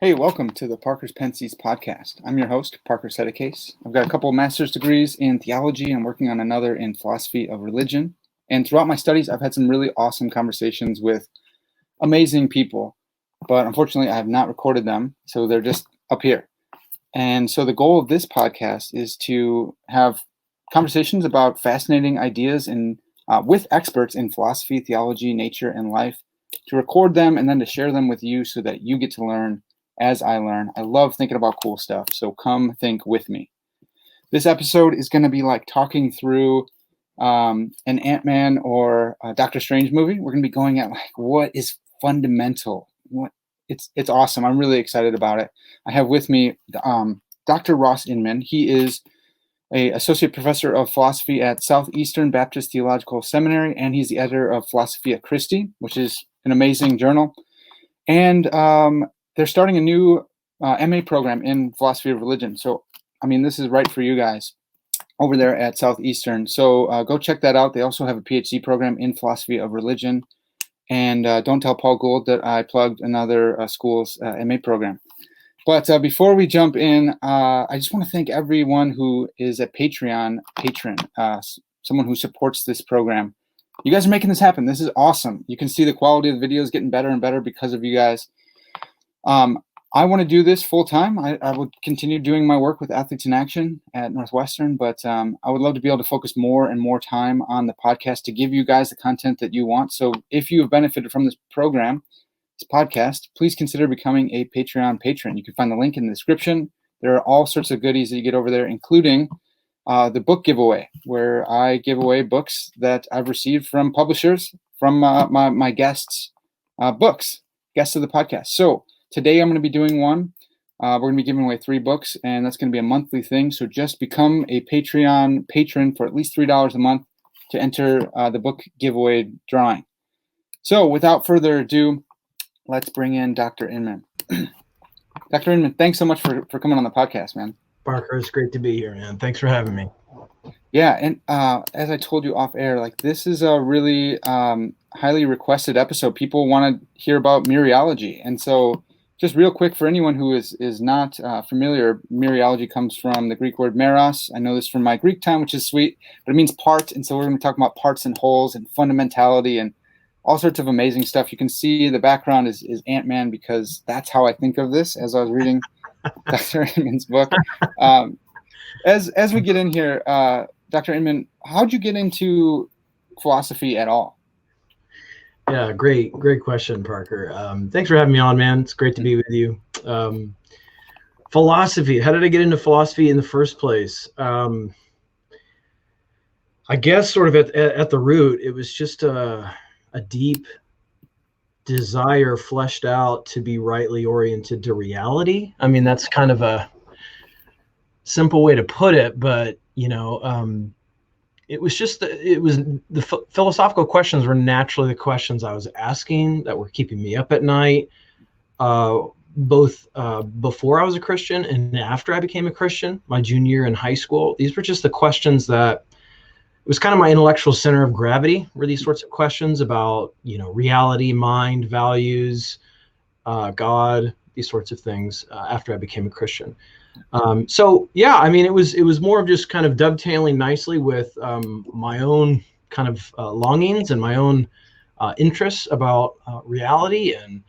Hey, welcome to the Parker's Pensées podcast. I'm your host, Parker Sedicase. I've got a couple of master's degrees in theology. I'm working on another in philosophy of religion. And throughout my studies, I've had some really awesome conversations with amazing people. But unfortunately, I have not recorded them, so they're just up here. And so the goal of this podcast is to have conversations about fascinating ideas and with experts in philosophy, theology, nature, and life, to record them and then to share them with you so that you get to learn as I learn. I love thinking about cool stuff, so come think with me. This episode is going to be like talking through an Ant-Man or a Doctor Strange movie. We're going to be going at like what is fundamental. It's awesome. I'm really excited about it. I have with me Dr. Ross Inman. He is an associate professor of philosophy at Southeastern Baptist Theological Seminary, and he's the editor of Philosophia Christi, which is an amazing journal. And they're starting a new MA program in philosophy of religion. So, I mean, this is right for you guys over there at Southeastern. So go check that out. They also have a PhD program in philosophy of religion. And don't tell Paul Gould that I plugged another school's MA program. But before we jump in, I just want to thank everyone who is a Patreon patron, someone who supports this program. You guys are making this happen. This is awesome. You can see the quality of the videos getting better and better because of you guys. I want to do this full time. I will continue doing my work with Athletes in Action at Northwestern, but I would love to be able to focus more and more time on the podcast to give you guys the content that you want. So if you have benefited from this program, this podcast, please consider becoming a Patreon patron. You can find the link in the description. There are all sorts of goodies that you get over there, including the book giveaway, where I give away books that I've received from publishers, from my guests' books, guests of the podcast. So today I'm going to be doing one. We're going to be giving away 3 books, and that's going to be a monthly thing. So just become a Patreon patron for at least $3 a month to enter the book giveaway drawing. So without further ado, let's bring in Dr. Inman. Dr. Inman, thanks so much for coming on the podcast, man. Parker, it's great to be here, man. Thanks for having me. Yeah, and as I told you off air, like this is a really highly requested episode. People want to hear about Meriology, and so just real quick for anyone who is not familiar, Meriology comes from the Greek word meros. I know this from my Greek time, which is sweet, but it means part, and so we're going to talk about parts and wholes and fundamentality and all sorts of amazing stuff. You can see the background is Ant-Man because that's how I think of this as I was reading Dr. Inman's book. As we get in here, Dr. Inman, how'd you get into philosophy at all? Yeah, great question, Parker. Thanks for having me on, man. It's great to be with you. Philosophy. How did I get into philosophy in the first place? I guess sort of at the root, it was just a deep desire fleshed out to be rightly oriented to reality. I mean, that's kind of a simple way to put it, but it was just the philosophical questions were naturally the questions I was asking that were keeping me up at night, both before I was a Christian and after I became a Christian, my junior year in high school. These were just the questions that it was kind of my intellectual center of gravity, were these sorts of questions about, reality, mind, values, God, these sorts of things after I became a Christian. So yeah, I mean, it was more of just kind of dovetailing nicely with my own kind of longings and my own interests about reality. And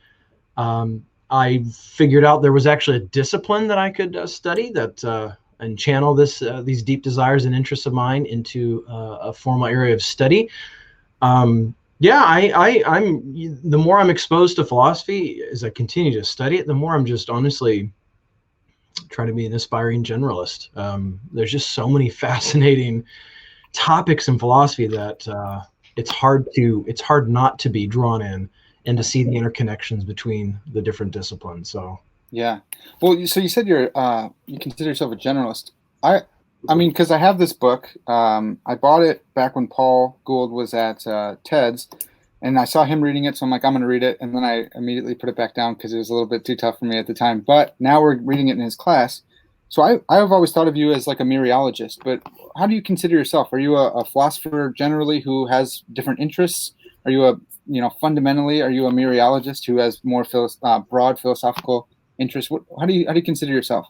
I figured out there was actually a discipline that I could study that and channel these deep desires and interests of mine into a formal area of study. I'm the more I'm exposed to philosophy as I continue to study it, the more I'm just honestly trying to be an aspiring generalist. There's just so many fascinating topics in philosophy that it's hard not to be drawn in and to see the interconnections between the different disciplines. So yeah, well, so you said you consider yourself a generalist. I mean, because I have this book. I bought it back when Paul Gould was at TED's, and I saw him reading it, so I'm like, I'm going to read it, and then I immediately put it back down because it was a little bit too tough for me at the time. But now we're reading it in his class. So I've always thought of you as like a Meriologist, but how do you consider yourself? Are you a philosopher generally who has different interests? Are you fundamentally, are you a Meriologist who has more broad philosophical interests? How do you consider yourself?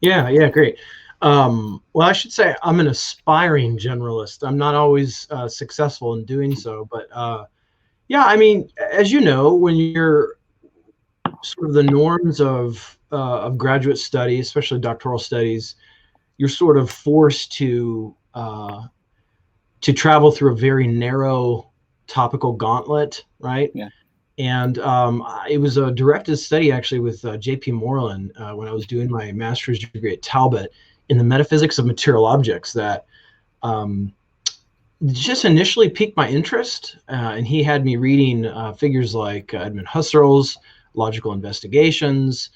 Yeah, great. Well, I should say I'm an aspiring generalist. I'm not always successful in doing so, but yeah, I mean, as you know, when you're sort of the norms of graduate study, especially doctoral studies, you're sort of forced to travel through a very narrow topical gauntlet, right? Yeah. And it was a directed study actually with J.P. Moreland when I was doing my master's degree at Talbot in the metaphysics of material objects that just initially piqued my interest. And he had me reading figures like Edmund Husserl's Logical Investigations.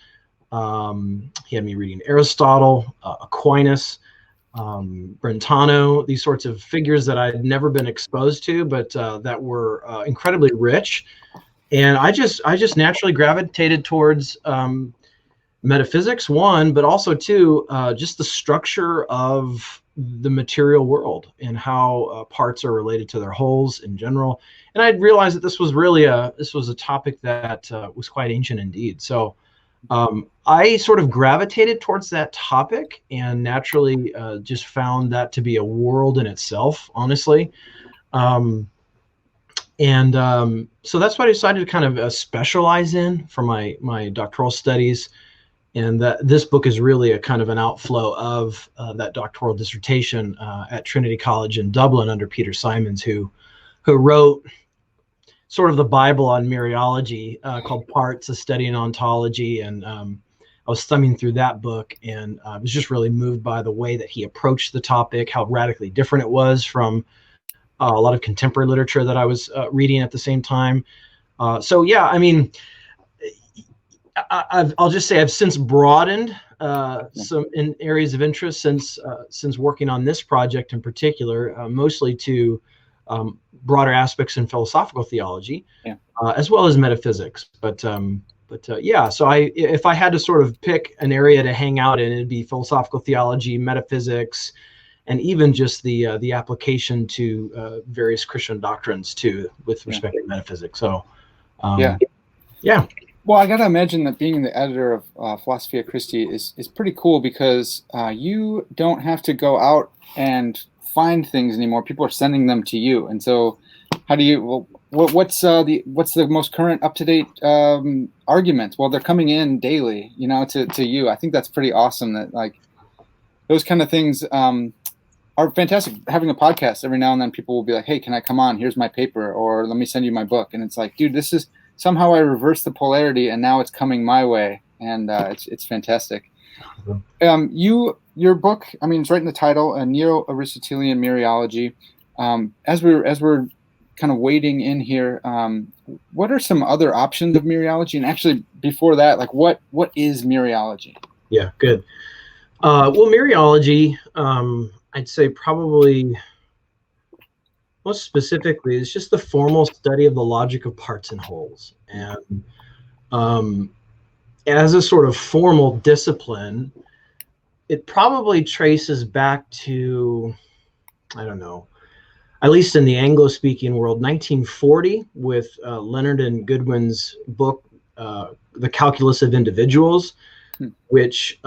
He had me reading Aristotle, Aquinas, Brentano, these sorts of figures that I'd never been exposed to, but that were incredibly rich. And I just naturally gravitated towards metaphysics, one, but also two, just the structure of the material world and how parts are related to their wholes in general. And I realized that this was really a topic that was quite ancient indeed. So I sort of gravitated towards that topic and naturally just found that to be a world in itself, honestly. So that's what I decided to kind of specialize in for my doctoral studies. And this book is really a kind of an outflow of that doctoral dissertation at Trinity College in Dublin under Peter Simons, who wrote sort of the Bible on Mereology called Parts: A Study in Ontology. And I was thumbing through that book, and I was just really moved by the way that he approached the topic, how radically different it was from a lot of contemporary literature that I was reading at the same time. So yeah, I mean, I'll just say I've since broadened some in areas of interest since working on this project in particular, mostly to broader aspects in philosophical theology, as well as metaphysics. But yeah, so if I had to sort of pick an area to hang out in, it'd be philosophical theology, metaphysics, and even just the application to various Christian doctrines too, with respect to metaphysics. So yeah. Well, I got to imagine that being the editor of Philosophia Christi is pretty cool because you don't have to go out and find things anymore. People are sending them to you. And so how do you, well, what's the most current up-to-date arguments? Well, they're coming in daily, to you. I think that's pretty awesome that like those kind of things are fantastic. Having a podcast every now and then, people will be like, hey, can I come on? Here's my paper, or let me send you my book. And it's like, dude, this is somehow I reversed the polarity and now it's coming my way. And it's fantastic. Your book, I mean, it's right in the title, a Neo-Aristotelian Mereology. As we're kind of wading in here, what are some other options of Meriology? And actually, before that, like what is Meriology? Yeah, good. Well, Meriology, I'd say probably most specifically, it's just the formal study of the logic of parts and wholes. And as a sort of formal discipline, it probably traces back to, I don't know, at least in the Anglo-speaking world, 1940 with Leonard and Goodwin's book, The Calculus of Individuals, which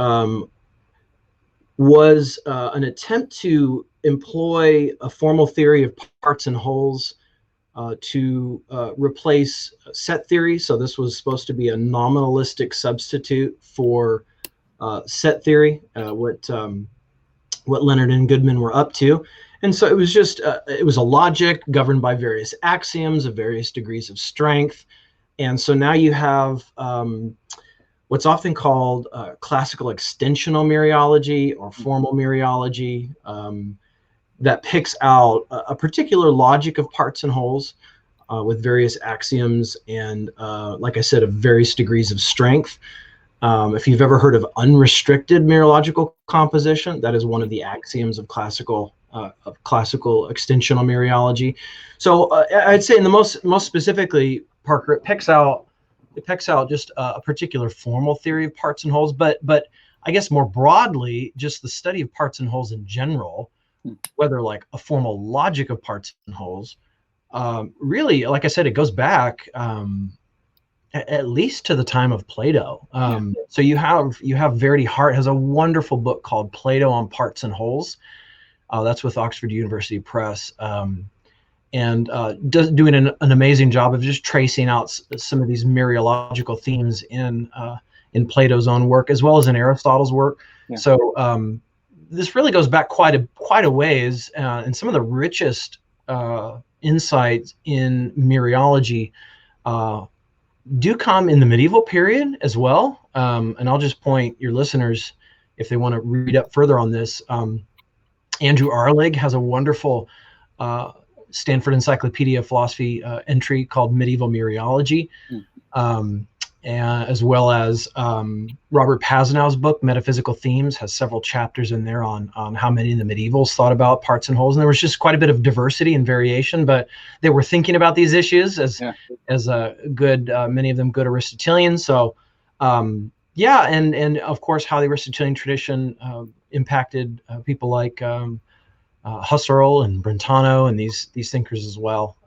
was an attempt to employ a formal theory of parts and wholes to replace set theory. So this was supposed to be a nominalistic substitute for set theory, what Leonard and Goodwin were up to. And so it was just, it was a logic governed by various axioms of various degrees of strength. And so now you have what's often called classical extensional Meriology or formal Meriology that picks out a particular logic of parts and wholes with various axioms and, like I said, of various degrees of strength. If you've ever heard of unrestricted Merological composition, that is one of the axioms of classical extensional Meriology. So I'd say in the most specifically, Parker, it picks out just a particular formal theory of parts and wholes, but I guess more broadly, just the study of parts and wholes in general, whether like a formal logic of parts and wholes, really, like I said, it goes back at least to the time of Plato. So you have Verity Hart has a wonderful book called Plato on Parts and Wholes. That's with Oxford University Press. And doing an amazing job of just tracing out some of these Meriological themes in Plato's own work, as well as in Aristotle's work. Yeah. So this really goes back quite a ways, and some of the richest insights in Myriology do come in the medieval period as well. And I'll just point your listeners, if they want to read up further on this, Andrew Arlig has a wonderful Stanford Encyclopedia of Philosophy entry called Medieval Mereology, as well as Robert Paznow's book, Metaphysical Themes, has several chapters in there on how many of the medievals thought about parts and wholes. And there was just quite a bit of diversity and variation, but they were thinking about these issues as many of them good Aristotelians. So and of course how the Aristotelian tradition impacted people like Husserl and Brentano and these thinkers as well.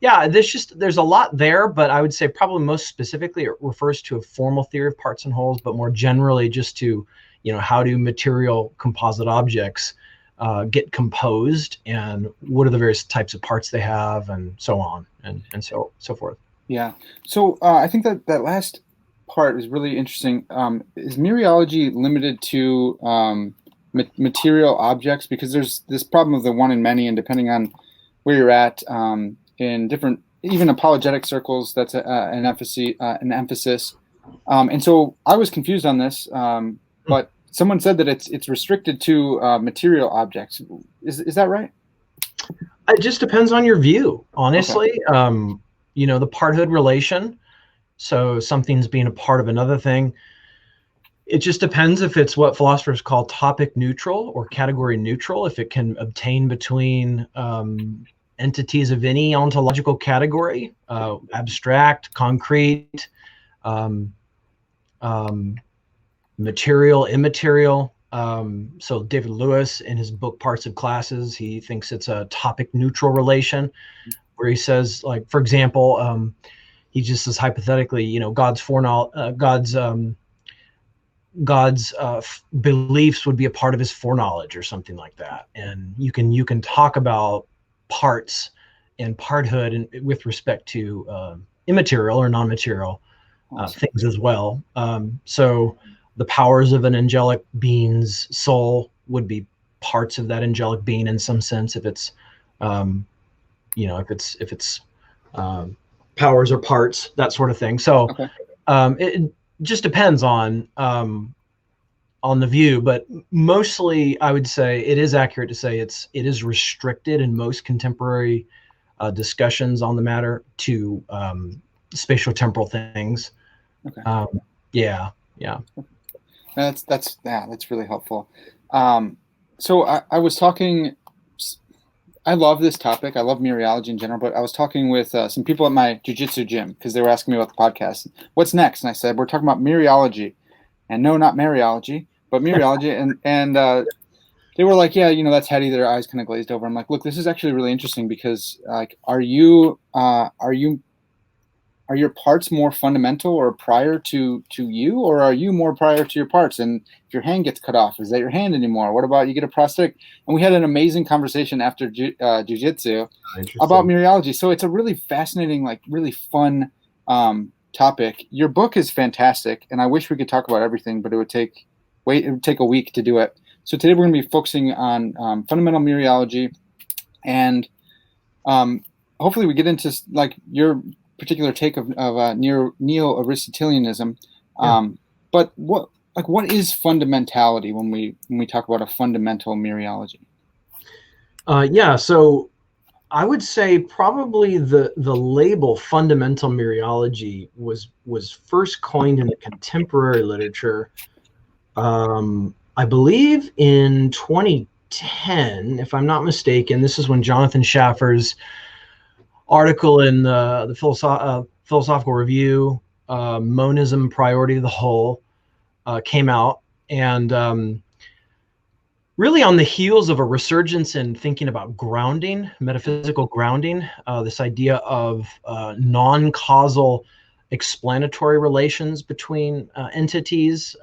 There's a lot there, but I would say probably most specifically it refers to a formal theory of parts and wholes, but more generally just to, how do material composite objects get composed, and what are the various types of parts they have, and so on and so forth. Yeah. So I think that last part is really interesting. Is Myriology limited to material objects? Because there's this problem of the one in many, and depending on where you're at in different, even apologetic circles, that's an emphasis. And so I was confused on this, but someone said that it's restricted to material objects. Is that right? It just depends on your view, honestly. Okay. The parthood relation. So something's being a part of another thing. It just depends if it's what philosophers call topic neutral or category neutral, if it can obtain between entities of any ontological category, abstract, concrete, material, immaterial. So David Lewis, in his book Parts of Classes, he thinks it's a topic neutral relation, where he says, like, for example, he just says hypothetically, God's beliefs would be a part of his foreknowledge or something like that. And you can talk about parts and parthood and with respect to immaterial or non-material things as well. So the powers of an angelic being's soul would be parts of that angelic being in some sense, if it's if it's powers or parts, that sort of thing. So okay. It just depends on the view, but mostly I would say it is accurate to say it is restricted in most contemporary discussions on the matter to spatial-temporal things. Okay. Yeah. That's really helpful. So I was talking. I love this topic. I love Myriology in general, but I was talking with some people at my jiu-jitsu gym because they were asking me about the podcast. What's next? And I said, we're talking about Myriology. And no, not Meriology, but Myriology. and they were like, yeah, that's heady. Their eyes kind of glazed over. I'm like, look, this is actually really interesting because, like, are your parts more fundamental or prior to you, or are you more prior to your parts? And if your hand gets cut off, is that your hand anymore? What about you get a prosthetic? And we had an amazing conversation after jiu-jitsu about Myriology. So it's a really fascinating, like really fun topic. Your book is fantastic, and I wish we could talk about everything, but it would take a week to do it. So today we're going to be focusing on fundamental Myriology, and hopefully we get into like your particular take of neo-Aristotelianism. But what is fundamentality when we talk about a fundamental Myriology? So I would say probably the label fundamental Myriology was first coined in the contemporary literature, I believe in 2010, if I'm not mistaken. This is when Jonathan Schaffer's article in the Philosophical Review, Monism, Priority of the Whole, came out, and really on the heels of a resurgence in thinking about grounding, metaphysical grounding, this idea of non-causal explanatory relations between entities.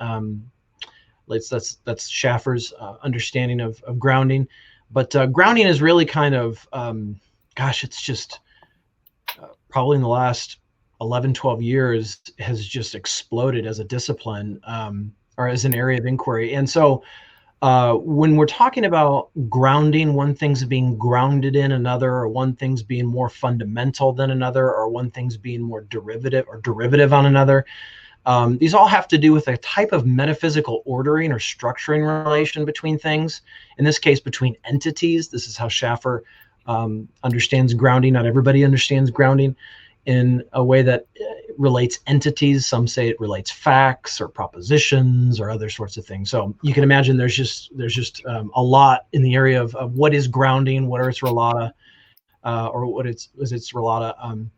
That's Schaffer's understanding of grounding. But grounding is really kind of, it's just probably in the last 11, 12 years has just exploded as a discipline, or as an area of inquiry. And so when we're talking about grounding, one thing's being grounded in another, or one thing's being more fundamental than another, or one thing's being more derivative on another. These all have to do with a type of metaphysical ordering or structuring relation between things. In this case, between entities. This is how Schaffer understands grounding. Not everybody understands grounding in a way that relates entities. Some say it relates facts or propositions or other sorts of things. So you can imagine there's just a lot in the area of what is grounding, what are its relata, or what is its relata.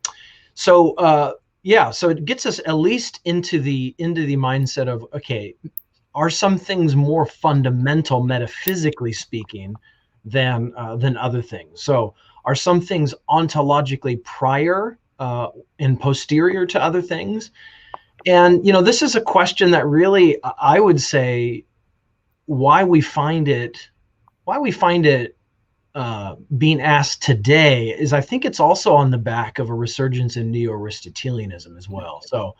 So it gets us at least into the mindset of, okay, are some things more fundamental metaphysically speaking than other things? So are some things ontologically prior and posterior to other things? And this is a question that really, I would say, why we find it being asked today is, I think it's also on the back of a resurgence in neo-Aristotelianism as well. So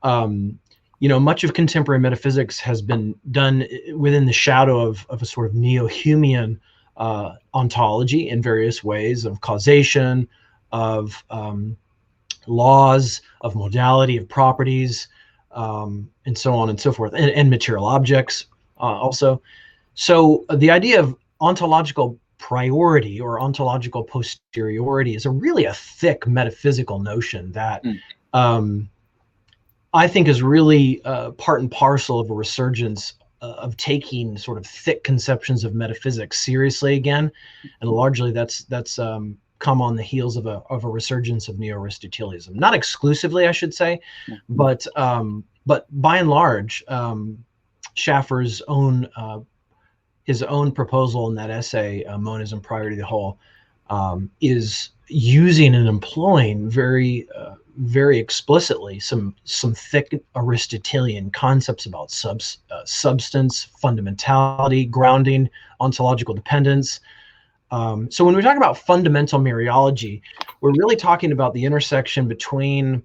much of contemporary metaphysics has been done within the shadow of a sort of neo-Humean ontology in various ways, of causation, of laws, of modality, of properties, and so on and so forth, and material objects also. So the idea of ontological priority or ontological posteriority is really a thick metaphysical notion that I think is really part and parcel of a resurgence of taking sort of thick conceptions of metaphysics seriously again, and largely that's come on the heels of a resurgence of neo-Aristotelianism. Not exclusively, I should say, but by and large, Schaffer's own his own proposal in that essay, Monism Prior to the Whole, is using and employing very explicitly some thick Aristotelian concepts about substance, fundamentality, grounding, ontological dependence. So when we talk about fundamental Meriology, we're really talking about the intersection between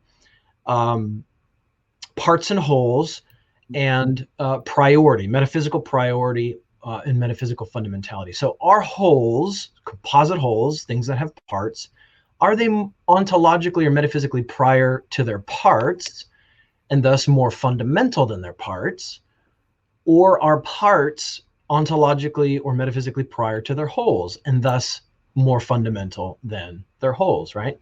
parts and wholes and priority, metaphysical priority, and metaphysical fundamentality. So our wholes, composite wholes, things that have parts, are they ontologically or metaphysically prior to their parts and thus more fundamental than their parts? Or are parts ontologically or metaphysically prior to their wholes and thus more fundamental than their wholes, right?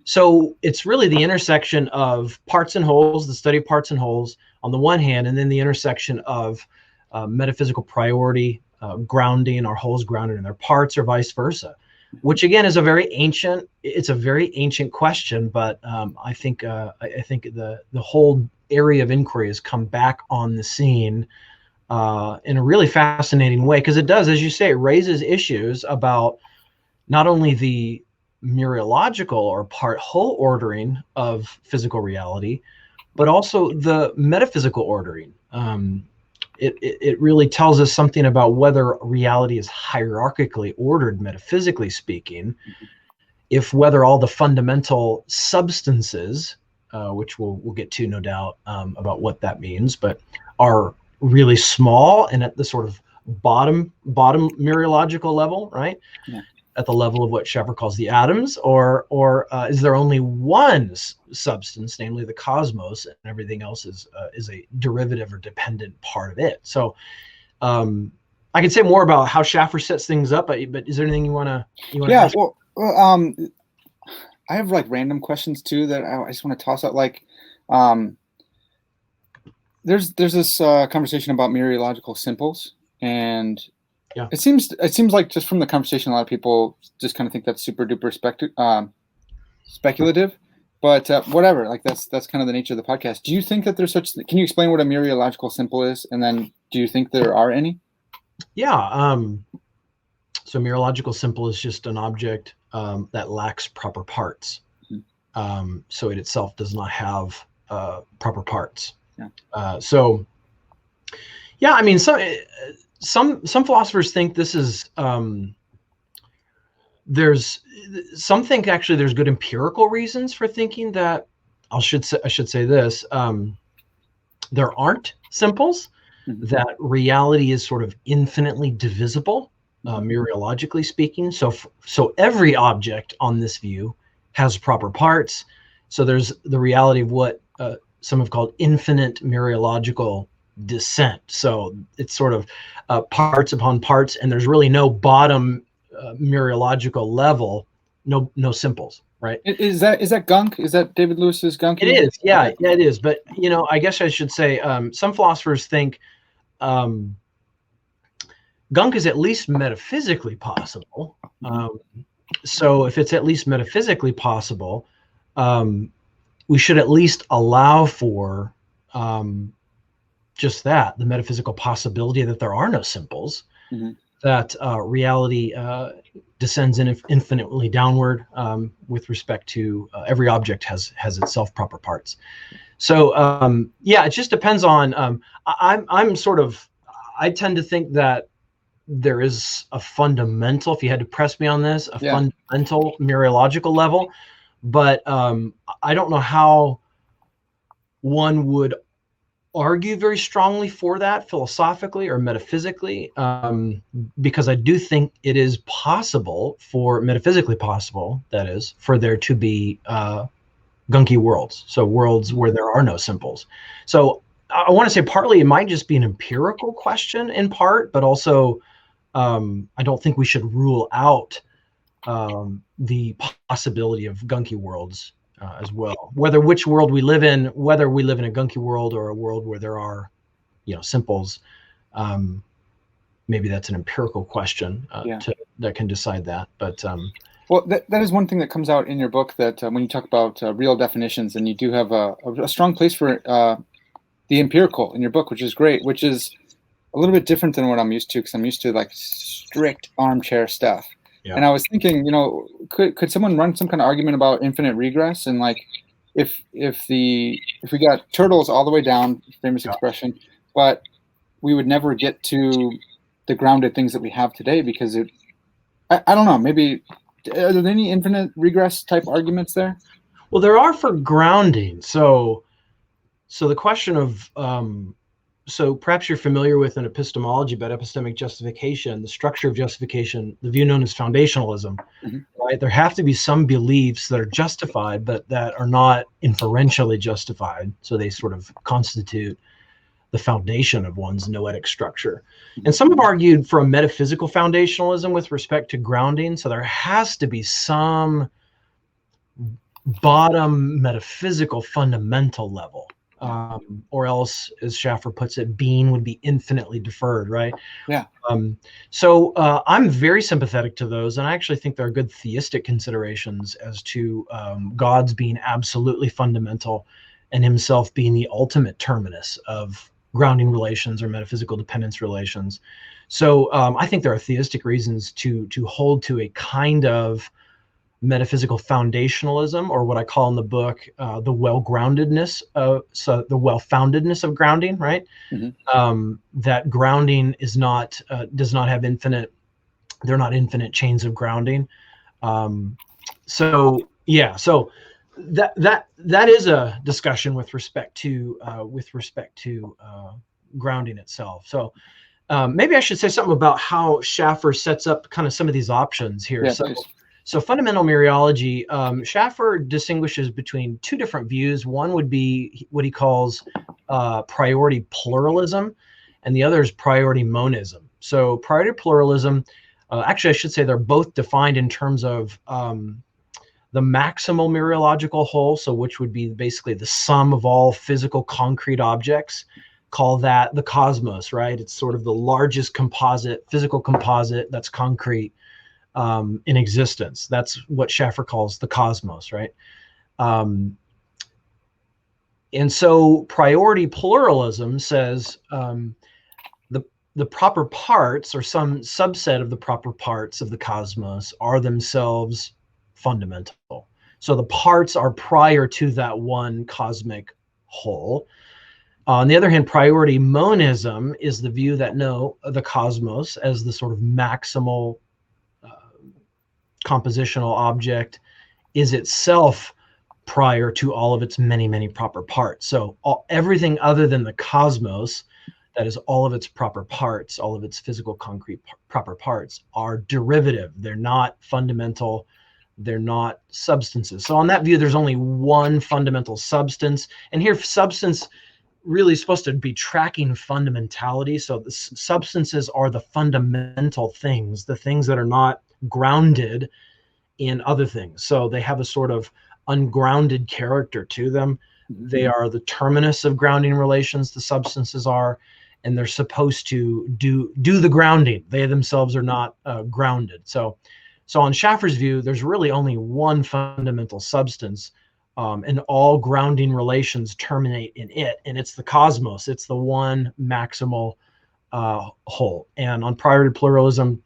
So it's really the intersection of parts and wholes, the study of parts and wholes on the one hand, and then the intersection of metaphysical priority, grounding, our wholes grounded in their parts, or vice versa, which again is a very ancient question, but I think the whole area of inquiry has come back on the scene in a really fascinating way, because it does, as you say, it raises issues about not only the Meriological or part-whole ordering of physical reality, but also the metaphysical ordering. It really tells us something about whether reality is hierarchically ordered, metaphysically speaking, if whether all the fundamental substances, which we'll get to, no doubt, about what that means, but are really small and at the sort of bottom Meriological level, right? Yeah. At the level of what Schaffer calls the atoms, or is there only one substance, namely the cosmos, and everything else is a derivative or dependent part of it? So I can say more about how Schaffer sets things up, but is there anything you want to? Yeah, well, I have like random questions too that I just want to toss out. Like, there's this conversation about Myriological simples, and yeah, it seems like just from the conversation, a lot of people just kind of think that's super duper speculative, but whatever. Like that's kind of the nature of the podcast. Do you think that there's such? Can you explain what a Myriological simple is, and then do you think there are any? Yeah. So Myriological simple is just an object that lacks proper parts. Mm-hmm. So it itself does not have proper parts. Yeah. So yeah, I mean, some philosophers think this is some think actually there's good empirical reasons for thinking that I should say this, there aren't simples, that reality is sort of infinitely divisible, Meriologically speaking. So every object on this view has proper parts. So there's the reality of what some have called infinite Meriological descent. So it's sort of parts upon parts, and there's really no bottom Meriological level, no simples, right? Is that Gunk? Is that David Lewis's Gunk? It is, yeah, Okay. yeah, it is. But I guess I should say some philosophers think gunk is at least metaphysically possible. So if it's at least metaphysically possible, we should at least allow for just that, the metaphysical possibility that there are no simples, that reality descends infinitely downward with respect to every object has itself proper parts. So yeah, it just depends on. I tend to think that there is a fundamental, if you had to press me on this, fundamental Meriological level, but I don't know how one would argue very strongly for that philosophically or metaphysically, because I do think it is possible, metaphysically possible, that is, for there to be gunky worlds, so worlds where there are no simples. So I want to say partly it might just be an empirical question in part, but also I don't think we should rule out the possibility of gunky worlds as well. Which world we live in, whether we live in a gunky world or a world where there are, simples, maybe that's an empirical question that can decide that. But well, that is one thing that comes out in your book, that when you talk about real definitions, and you do have a strong place for the empirical in your book, which is great, which is a little bit different than what I'm used to, because I'm used to like strict armchair stuff. Yeah. And I was thinking, could someone run some kind of argument about infinite regress, and like if we got turtles all the way down, famous expression, but we would never get to the grounded things that we have today, because I don't know, maybe are there any infinite regress type arguments there? Well, there are for grounding. So the question of so perhaps you're familiar with an epistemology about epistemic justification, the structure of justification, the view known as foundationalism, right? There have to be some beliefs that are justified, but that are not inferentially justified. So they sort of constitute the foundation of one's noetic structure. And some have argued for a metaphysical foundationalism with respect to grounding. So there has to be some bottom metaphysical fundamental level. Or else, as Schaffer puts it, being would be infinitely deferred, right? Yeah. So I'm very sympathetic to those, and I actually think there are good theistic considerations as to God's being absolutely fundamental and himself being the ultimate terminus of grounding relations or metaphysical dependence relations. So I think there are theistic reasons to hold to a kind of metaphysical foundationalism, or what I call in the book the well-groundedness so the well-foundedness of grounding, right? That grounding is not does not have infinite, they're not infinite chains of grounding. So that is a discussion with respect to grounding itself. So maybe I should say something about how Schaffer sets up kind of some of these options here. Yeah, So fundamental Meriology, Schaffer distinguishes between two different views. One would be what he calls priority pluralism, and the other is priority monism. So priority pluralism, actually I should say they're both defined in terms of the maximal Meriological whole, so which would be basically the sum of all physical concrete objects. Call that the cosmos, right? It's sort of the largest physical composite that's concrete in existence. That's what Schaffer calls the cosmos, right? And so priority pluralism says the proper parts, or some subset of the proper parts of the cosmos, are themselves fundamental. So the parts are prior to that one cosmic whole. On the other hand, priority monism is the view that no, the cosmos as the sort of maximal compositional object is itself prior to all of its many, many proper parts. So everything other than the cosmos, that is all of its proper parts, all of its physical, concrete, proper parts, are derivative. They're not fundamental. They're not substances. So on that view, there's only one fundamental substance. And here, substance really is supposed to be tracking fundamentality. So the substances are the fundamental things, the things that are not grounded in other things. So they have a sort of ungrounded character to them. They are the terminus of grounding relations, the substances are, and they're supposed to do the grounding. They themselves are not grounded. So on Schaffer's view, there's really only one fundamental substance, and all grounding relations terminate in it, and it's the cosmos. It's the one maximal whole. And on priority pluralism,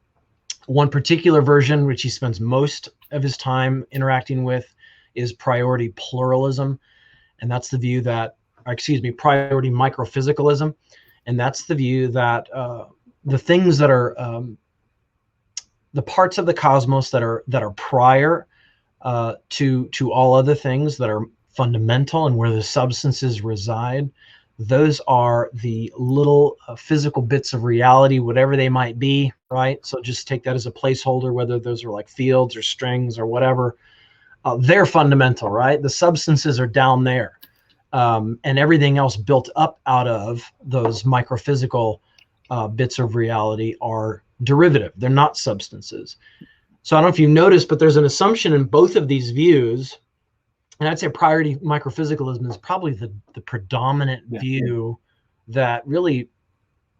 one particular version, which he spends most of his time interacting with, is priority pluralism. And that's the view that, priority microphysicalism. And that's the view that the things that are, the parts of the cosmos that are prior to all other things, that are fundamental and where the substances reside, those are the little physical bits of reality, whatever they might be, right? So just take that as a placeholder, whether those are like fields or strings or whatever. They're fundamental, right? The substances are down there. And everything else built up out of those microphysical bits of reality are derivative. They're not substances. So I don't know if you noticed, but there's an assumption in both of these views. And I'd say priority microphysicalism is probably the predominant view that really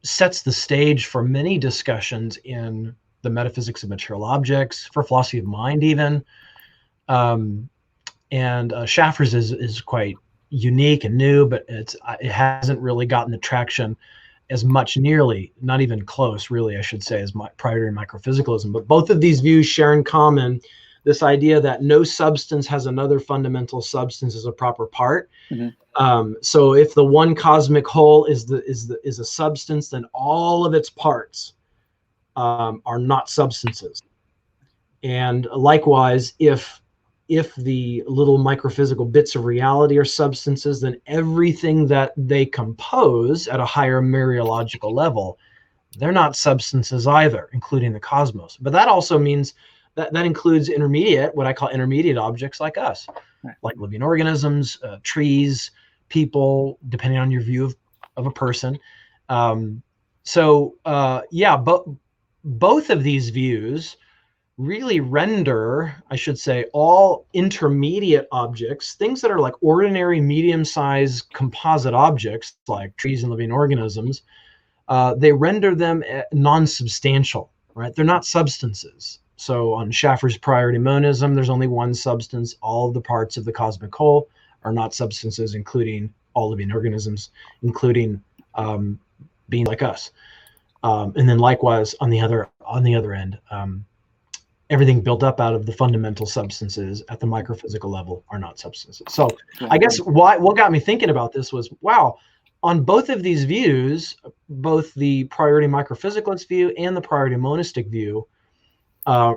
sets the stage for many discussions in the metaphysics of material objects, for philosophy of mind even. And Schaffer's is quite unique and new, but it hasn't really gotten the traction as much, nearly, not even close, really, I should say, as priority microphysicalism. But both of these views share in common this idea that no substance has another fundamental substance as a proper part. So if the one cosmic whole is a substance, then all of its parts are not substances. And likewise, if the little microphysical bits of reality are substances, then everything that they compose at a higher Meriological level, they're not substances either, including the cosmos. But that also means that includes what I call intermediate objects like us, like living organisms, trees, people, depending on your view of a person. Both of these views really render, I should say, all intermediate objects, things that are like ordinary medium-sized composite objects like trees and living organisms, they render them non-substantial, right? They're not substances. So on Schaffer's priority monism, there's only one substance. All of the parts of the cosmic whole are not substances, including all living organisms, including beings like us. And then likewise, on the other end, everything built up out of the fundamental substances at the microphysical level are not substances. So I guess what got me thinking about this was, wow, on both of these views, both the priority microphysicalist view and the priority monistic view,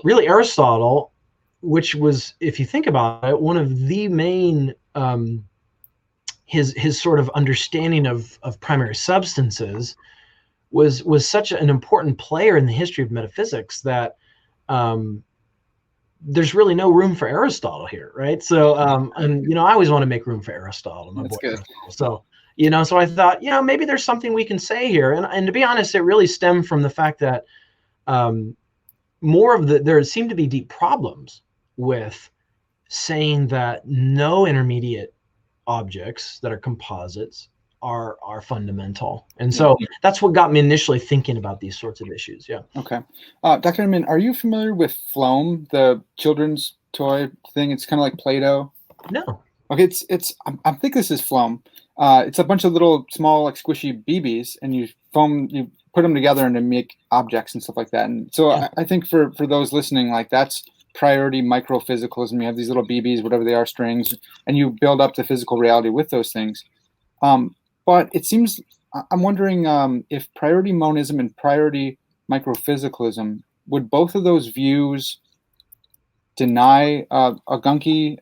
really Aristotle, which was, if you think about it, one of the main, his sort of understanding of primary substances was such an important player in the history of metaphysics that there's really no room for Aristotle here, right? So, and I always want to make room for Aristotle. My boy Aristotle. So, so I thought, maybe there's something we can say here. And to be honest, it really stemmed from the fact that there seemed to be deep problems with saying that no intermediate objects that are composites are fundamental. And so that's what got me initially thinking about these sorts of issues. Yeah. Okay. Dr. Inman, are you familiar with Floam, the children's toy thing? It's kind of like Play-Doh. No. Okay. I think this is Floam. It's a bunch of little small, like squishy BBs, and you put them together and to make objects and stuff like that. And so I think for those listening, like that's priority microphysicalism. You have these little BBs, whatever they are, strings, and you build up the physical reality with those things. But it seems, I'm wondering if priority monism and priority microphysicalism, would both of those views deny a gunky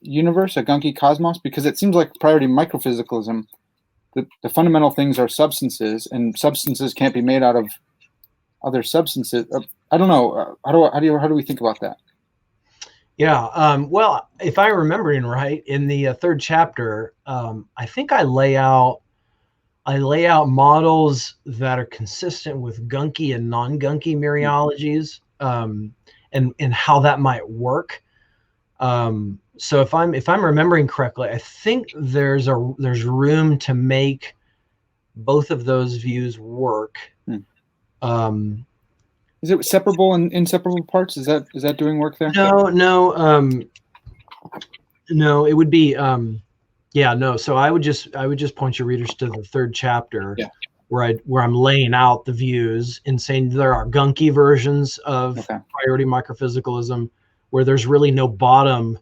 universe, a gunky cosmos? Because it seems like priority microphysicalism, the fundamental things are substances, and substances can't be made out of other substances. I don't know. How do we think about that? Yeah. Well, if I'm remembering right, in the third chapter, I think I lay out models that are consistent with gunky and non-gunky Meriologies, and how that might work. So if I'm remembering correctly, I think there's room to make both of those views work. Is it separable and inseparable parts? Is that doing work there? No. It would be no. So I would just point your readers to the third chapter, where I'm laying out the views and saying there are gunky versions of priority microphysicalism, where there's really no bottom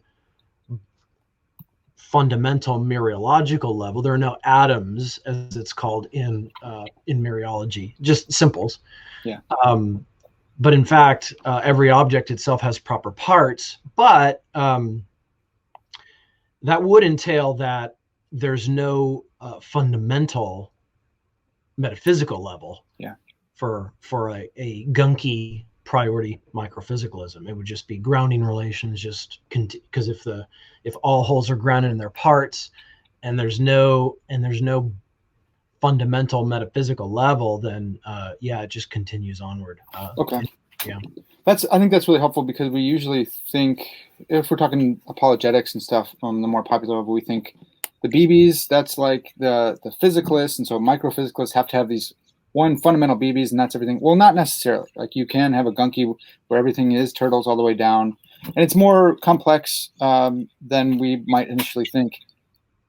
fundamental Meriological level. There are no atoms, as it's called in Meriology, just simples. Yeah. But in fact, every object itself has proper parts. But that would entail that there's no fundamental metaphysical level. Yeah. For a gunky priority microphysicalism, it would just be grounding relations, just because if all wholes are grounded in their parts, and there's no fundamental metaphysical level, then it just continues onward. Yeah. I think that's really helpphul, because we usually think, if we're talking apologetics and stuff on the more popular level, we think the BBs, that's like the physicalists, and so microphysicalists have to have these one fundamental BBs, and that's everything. Well, not necessarily. Like, you can have a gunky where everything is turtles all the way down, and it's more complex than we might initially think.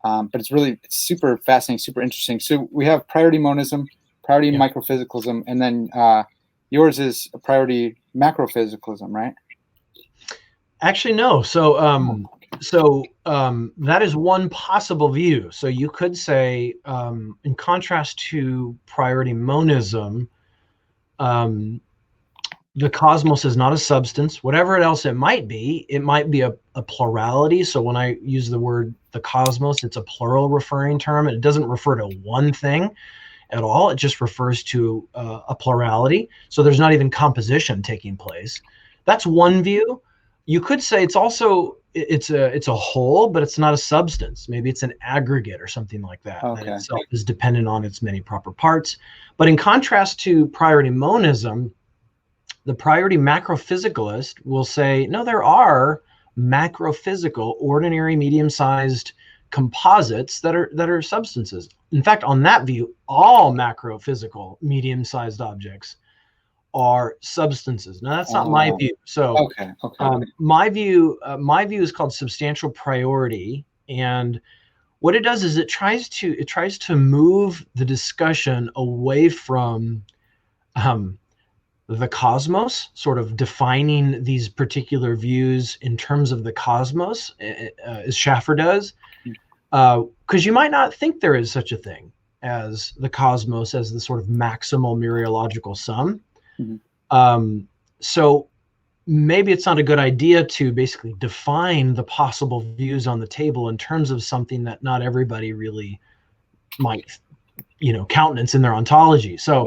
But it's super fascinating, super interesting. So we have priority monism, priority microphysicalism, and then yours is a priority macrophysicalism, right? Actually, no. So that is one possible view. So you could say, in contrast to priority monism, the cosmos is not a substance. Whatever else it might be a plurality. So when I use the word the cosmos, it's a plural referring term, and it doesn't refer to one thing at all. It just refers to a plurality. So there's not even composition taking place. That's one view. You could say it's a whole, but it's not a substance. Maybe it's an aggregate or something like that. Okay. That itself is dependent on its many proper parts. But in contrast to priority monism, the priority macrophysicalist will say, no, there are macrophysical, ordinary, medium-sized composites that are substances. In fact, on that view, all macrophysical, medium-sized objects are substances. Now, that's not my view. So, my view is called substantial priority, and what it does is it tries to move the discussion away from the cosmos, sort of defining these particular views in terms of the cosmos, as Schaffer does, because you might not think there is such a thing as the cosmos as the sort of maximal Meriological sum. Mm-hmm. So maybe it's not a good idea to basically define the possible views on the table in terms of something that not everybody really might, countenance in their ontology. So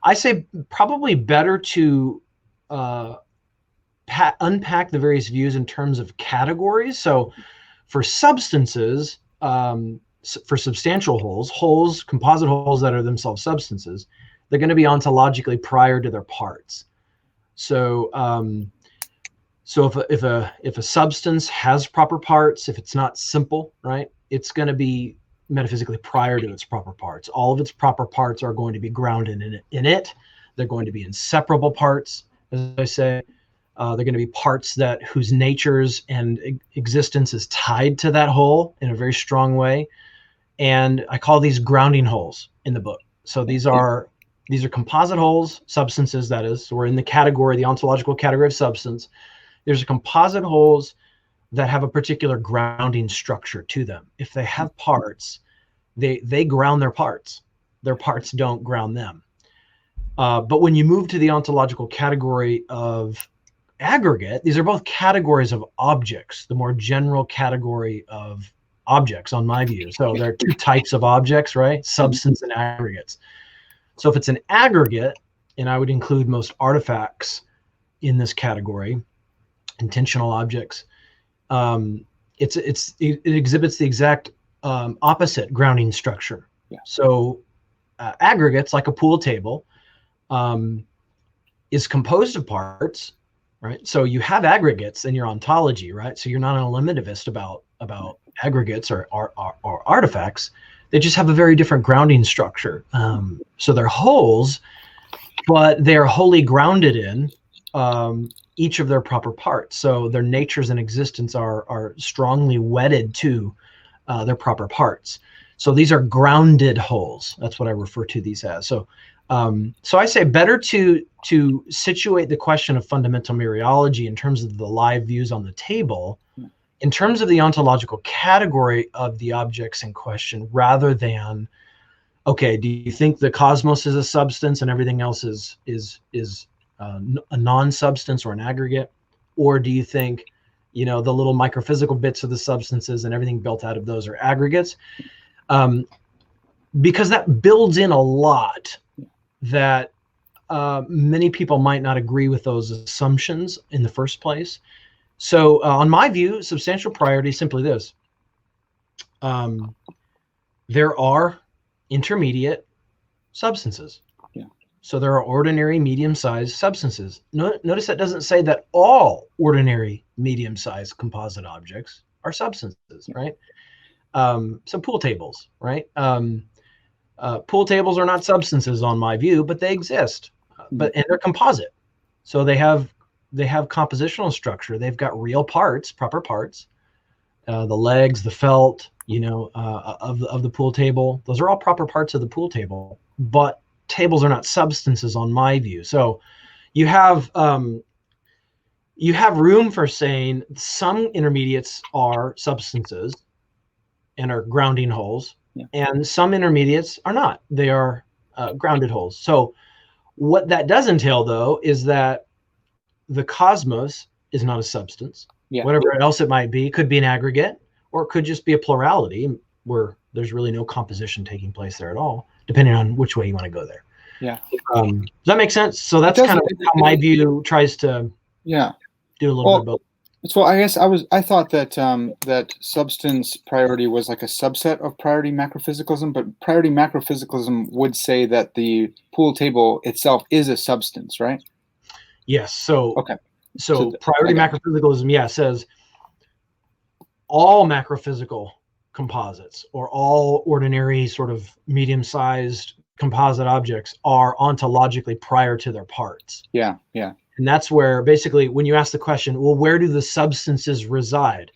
I say probably better to unpack the various views in terms of categories. So for substances, for substantial wholes, composite wholes that are themselves substances, they're going to be ontologically prior to their parts. So if a substance has proper parts, if it's not simple, right, it's going to be metaphysically prior to its proper parts. All of its proper parts are going to be grounded in it. They're going to be inseparable parts, as I say. They're going to be parts whose natures and existence is tied to that whole in a very strong way. And I call these grounding wholes in the book. So these are composite wholes, substances, that is. So we're in the ontological category of substance. There's composite wholes that have a particular grounding structure to them. If they have parts, they ground their parts. Their parts don't ground them. But when you move to the ontological category of aggregate, these are both categories of objects, the more general category of objects on my view. So there are two types of objects, right? Substance and aggregates. So if it's an aggregate, and I would include most artifacts in this category, intentional objects, it exhibits the exact opposite grounding structure. Yeah. So aggregates, like a pool table, is composed of parts, right? So you have aggregates in your ontology, right? So you're not an eliminativist about aggregates or artifacts. They just have a very different grounding structure. So they're wholes, but they are wholly grounded in each of their proper parts. So their natures and existence are strongly wedded to their proper parts. So these are grounded wholes. That's what I refer to these as. So I say better to situate the question of fundamental Meriology in terms of the live views on the table, in terms of the ontological category of the objects in question, rather than, okay, do you think the cosmos is a substance and everything else is a non-substance or an aggregate? Or do you think, the little microphysical bits of the substances and everything built out of those are aggregates? Because that builds in a lot that many people might not agree with those assumptions in the first place. So on my view, substantial priority is simply this. There are intermediate substances. Yeah. So there are ordinary medium-sized substances. Notice that doesn't say that all ordinary medium-sized composite objects are substances, right? So pool tables, right? Pool tables are not substances on my view, but they exist. And they're composite. So they have compositional structure. They've got real parts, proper parts. The legs, the felt, of the pool table. Those are all proper parts of the pool table. But tables are not substances on my view. So you have room for saying some intermediates are substances and are grounding wholes. Yeah. And some intermediates are not. They are grounded wholes. So what that does entail, though, is that the cosmos is not a substance. Yeah. Whatever else it might be. It could be an aggregate, or it could just be a plurality where there's really no composition taking place there at all, depending on which way you want to go there. Yeah. Does that make sense? So that's kind of how my view tries to do a little bit of both. So I guess I thought that that substance priority was like a subset of priority macrophysicalism, but priority macrophysicalism would say that the pool table itself is a substance, right? Yes. So priority macrophysicalism, says all macrophysical composites or all ordinary sort of medium-sized composite objects are ontologically prior to their parts. Yeah, yeah. And that's where basically when you ask the question, well, where do the substances reside?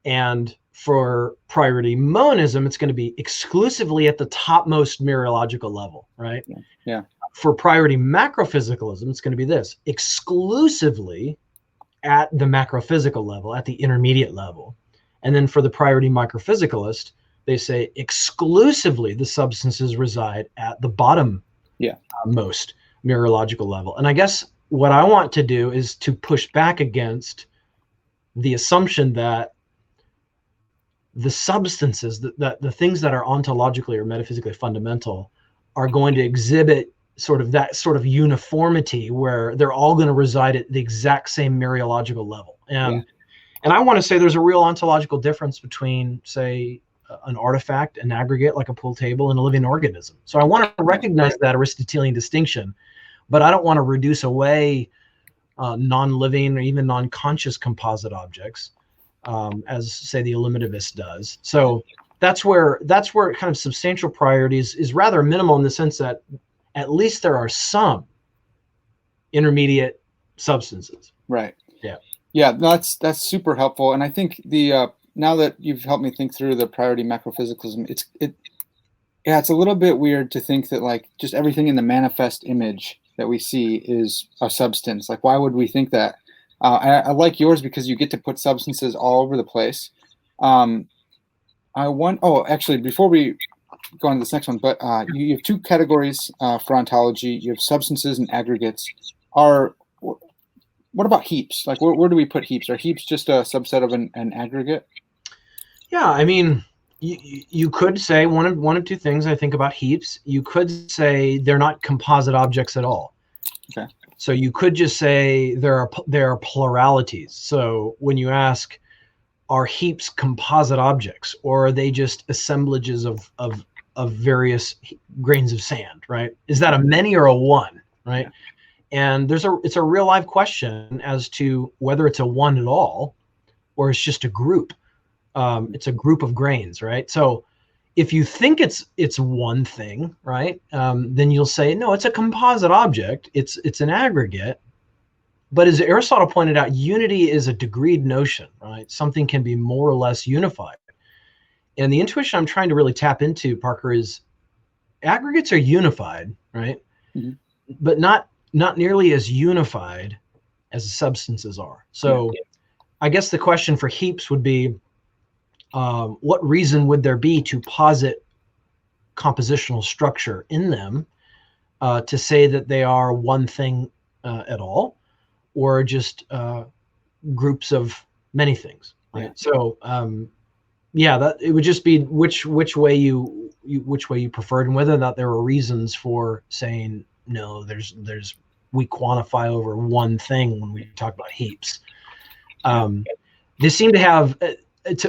And for priority monism, it's going to be exclusively at the topmost Meriological level, right? Yeah. Yeah. For priority macrophysicalism, it's going to be this: exclusively at the macrophysical level, at the intermediate level. And then for the priority microphysicalist, they say exclusively the substances reside at the bottom most Merological level. And I guess what I want to do is to push back against the assumption that the substances, that the things that are ontologically or metaphysically fundamental are going to exhibit that sort of uniformity where they're all going to reside at the exact same Meriological level. And I want to say there's a real ontological difference between, say, an artifact, an aggregate like a pool table, and a living organism. So I want to recognize that Aristotelian distinction, but I don't want to reduce away non-living or even non-conscious composite objects, as say the eliminativist does. So that's where kind of substantial priorities is rather minimal in the sense that at least there are some intermediate substances. Right. Yeah. Yeah, that's super helpful. And I think the now that you've helped me think through the priority macrophysicalism, it's a little bit weird to think that like just everything in the manifest image that we see is a substance. Like, why would we think that? I like yours because you get to put substances all over the place. Actually, before we go on to this next one, but you have two categories for ontology. You have substances and aggregates. What about heaps? Like, where do we put heaps? Are heaps just a subset of an aggregate? Yeah, I mean, you could say one of two things. I think about heaps. You could say they're not composite objects at all. Okay. So you could just say there are pluralities. So when you ask, are heaps composite objects, or are they just assemblages of various grains of sand, right? Is that a many or a one, right? Yeah. And it's a real live question as to whether it's a one at all, or it's just a group. It's a group of grains, right? So if you think it's one thing, right, then you'll say, no, it's a composite object. It's an aggregate. But as Aristotle pointed out, unity is a degreed notion, right? Something can be more or less unified. And the intuition I'm trying to really tap into, Parker, is aggregates are unified, right? Mm-hmm. But not nearly as unified as substances are. So I guess the question for heaps would be, what reason would there be to posit compositional structure in them to say that they are one thing at all, or just groups of many things, right? Yeah. So that it would just be which way you preferred, and whether or not there were reasons for saying no. We quantify over one thing when we talk about heaps. They seem to have. If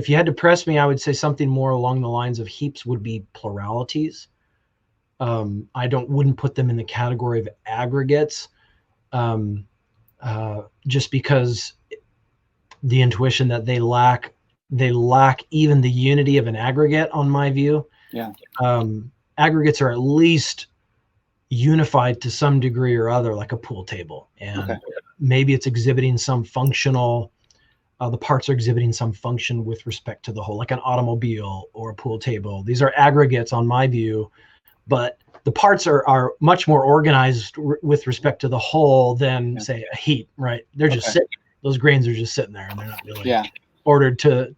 you had to press me, I would say something more along the lines of heaps would be pluralities. I wouldn't put them in the category of aggregates, just because the intuition that they lack even the unity of an aggregate, on my view. Yeah. Aggregates are at least unified to some degree or other, like a pool table, and maybe it's exhibiting some functional. The parts are exhibiting some function with respect to the whole, like an automobile or a pool table. These are aggregates on my view, but the parts are much more organized with respect to the whole than say a heap, right? They're just sitting. Those grains are just sitting there, and they're not really ordered to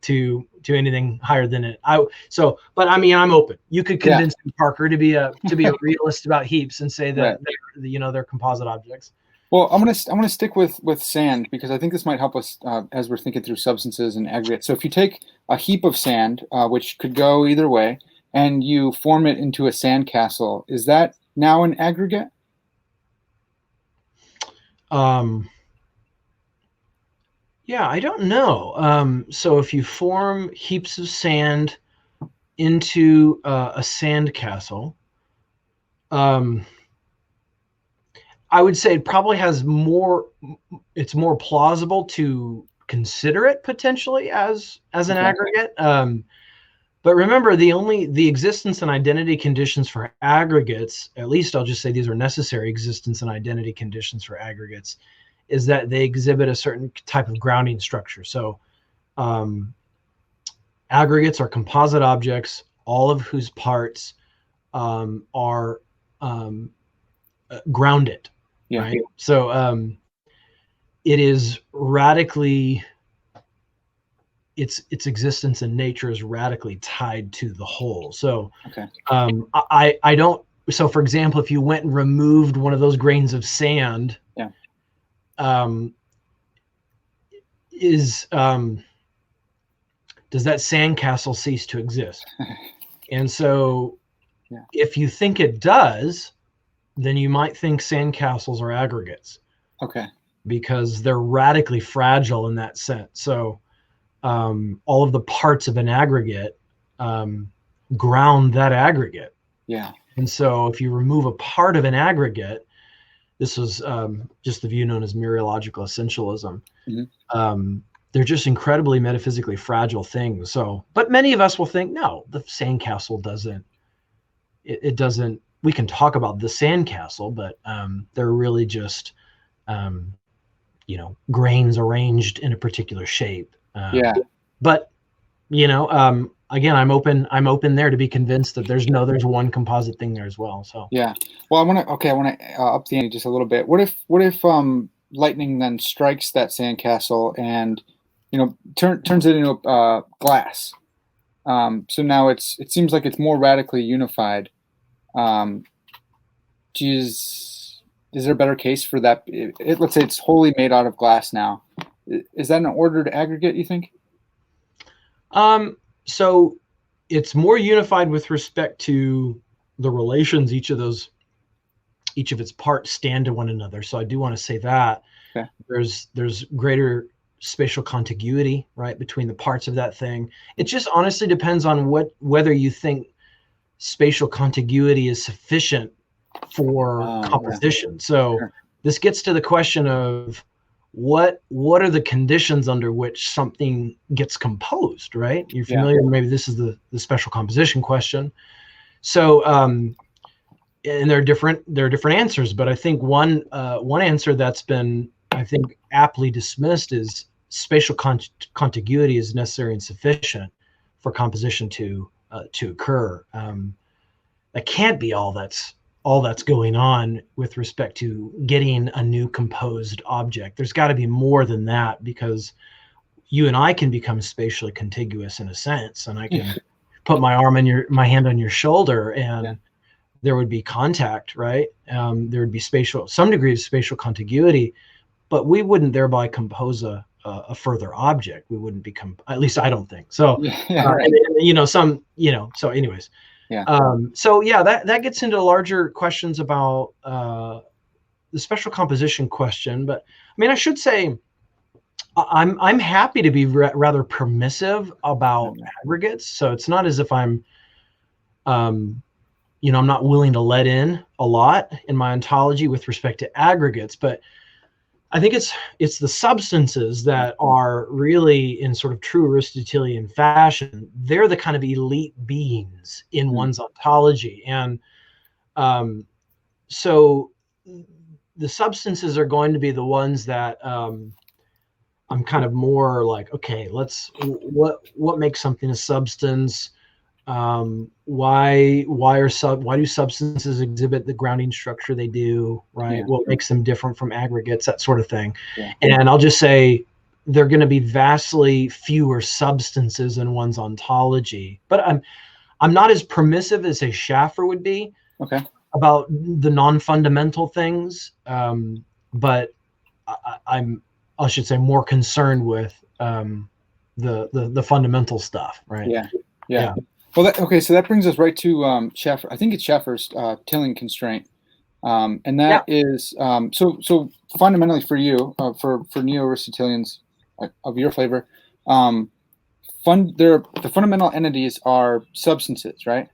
anything higher than it. But I mean, I'm open. You could convince me, Parker, to be a realist about heaps and say that they're composite objects. Well, I'm gonna stick with sand, because I think this might help us as we're thinking through substances and aggregates. So if you take a heap of sand, which could go either way, and you form it into a sandcastle, is that now an aggregate? Yeah, I don't know. So if you form heaps of sand into a sandcastle, I would say it probably has it's more plausible to consider it potentially as an aggregate. But remember, the existence and identity conditions for aggregates, at least I'll just say these are necessary existence and identity conditions for aggregates, is that they exhibit a certain type of grounding structure. So aggregates are composite objects, all of whose parts are grounded. Yeah. Right. So it is radically, its existence and nature is radically tied to the whole. So I don't. So for example, if you went and removed one of those grains of sand, does that sandcastle cease to exist? And so if you think it does, then you might think sandcastles are aggregates. Okay. Because they're radically fragile in that sense. So all of the parts of an aggregate ground that aggregate. Yeah. And so if you remove a part of an aggregate, this was just the view known as Myriological Essentialism. Mm-hmm. They're just incredibly metaphysically fragile things. So, but many of us will think, no, the sandcastle doesn't. It doesn't. We can talk about the sandcastle, but they're really just, grains arranged in a particular shape. But again, I'm open there to be convinced that there's one composite thing there as well. So yeah. Well, I want to up the ante just a little bit. What if lightning then strikes that sandcastle and turns it into glass. So now it seems like it's more radically unified. Is there a better case for that? Let's say it's wholly made out of glass now. Is that an ordered aggregate, you think? So it's more unified with respect to the relations each of its parts stand to one another. So I do want to say that. Okay. There's greater spatial contiguity, right, between the parts of that thing. It just honestly depends on whether you think spatial contiguity is sufficient for composition. Yeah. So sure. This gets to the question of what are the conditions under which something gets composed, right? You're familiar, maybe this is the special composition question. So and there are different answers, but I think one answer that's been, I think, aptly dismissed is spatial contiguity is necessary and sufficient for composition to occur. That can't be all that's going on with respect to getting a new composed object. There's got to be more than that, because you and I can become spatially contiguous in a sense, and I can put my hand on your shoulder, and there would be contact, right? There would be some degree of spatial contiguity, but we wouldn't thereby compose a further object. We wouldn't become, at least I don't think so. Right. So anyways. Yeah. That gets into larger questions about the special composition question. But I mean, I should say I'm happy to be rather permissive about aggregates. So it's not as if I'm not willing to let in a lot in my ontology with respect to aggregates, but I think it's the substances that are really, in sort of true Aristotelian fashion, they're the kind of elite beings in one's ontology. And so the substances are going to be the ones that I'm kind of more like, okay, what makes something a substance? Why do substances exhibit the grounding structure they do, right? What makes them different from aggregates, that sort of thing. And I'll just say they're going to be vastly fewer substances in one's ontology, but I'm not as permissive as a Schaffer would be about the non-fundamental things, but I should say more concerned with the fundamental stuff, right? Yeah. Well, so that brings us right to Schaffer. I think it's Schaffer's Tilling constraint, and that is so fundamentally for you, for neo-Aristotelians of your flavor, the fundamental entities are substances, right?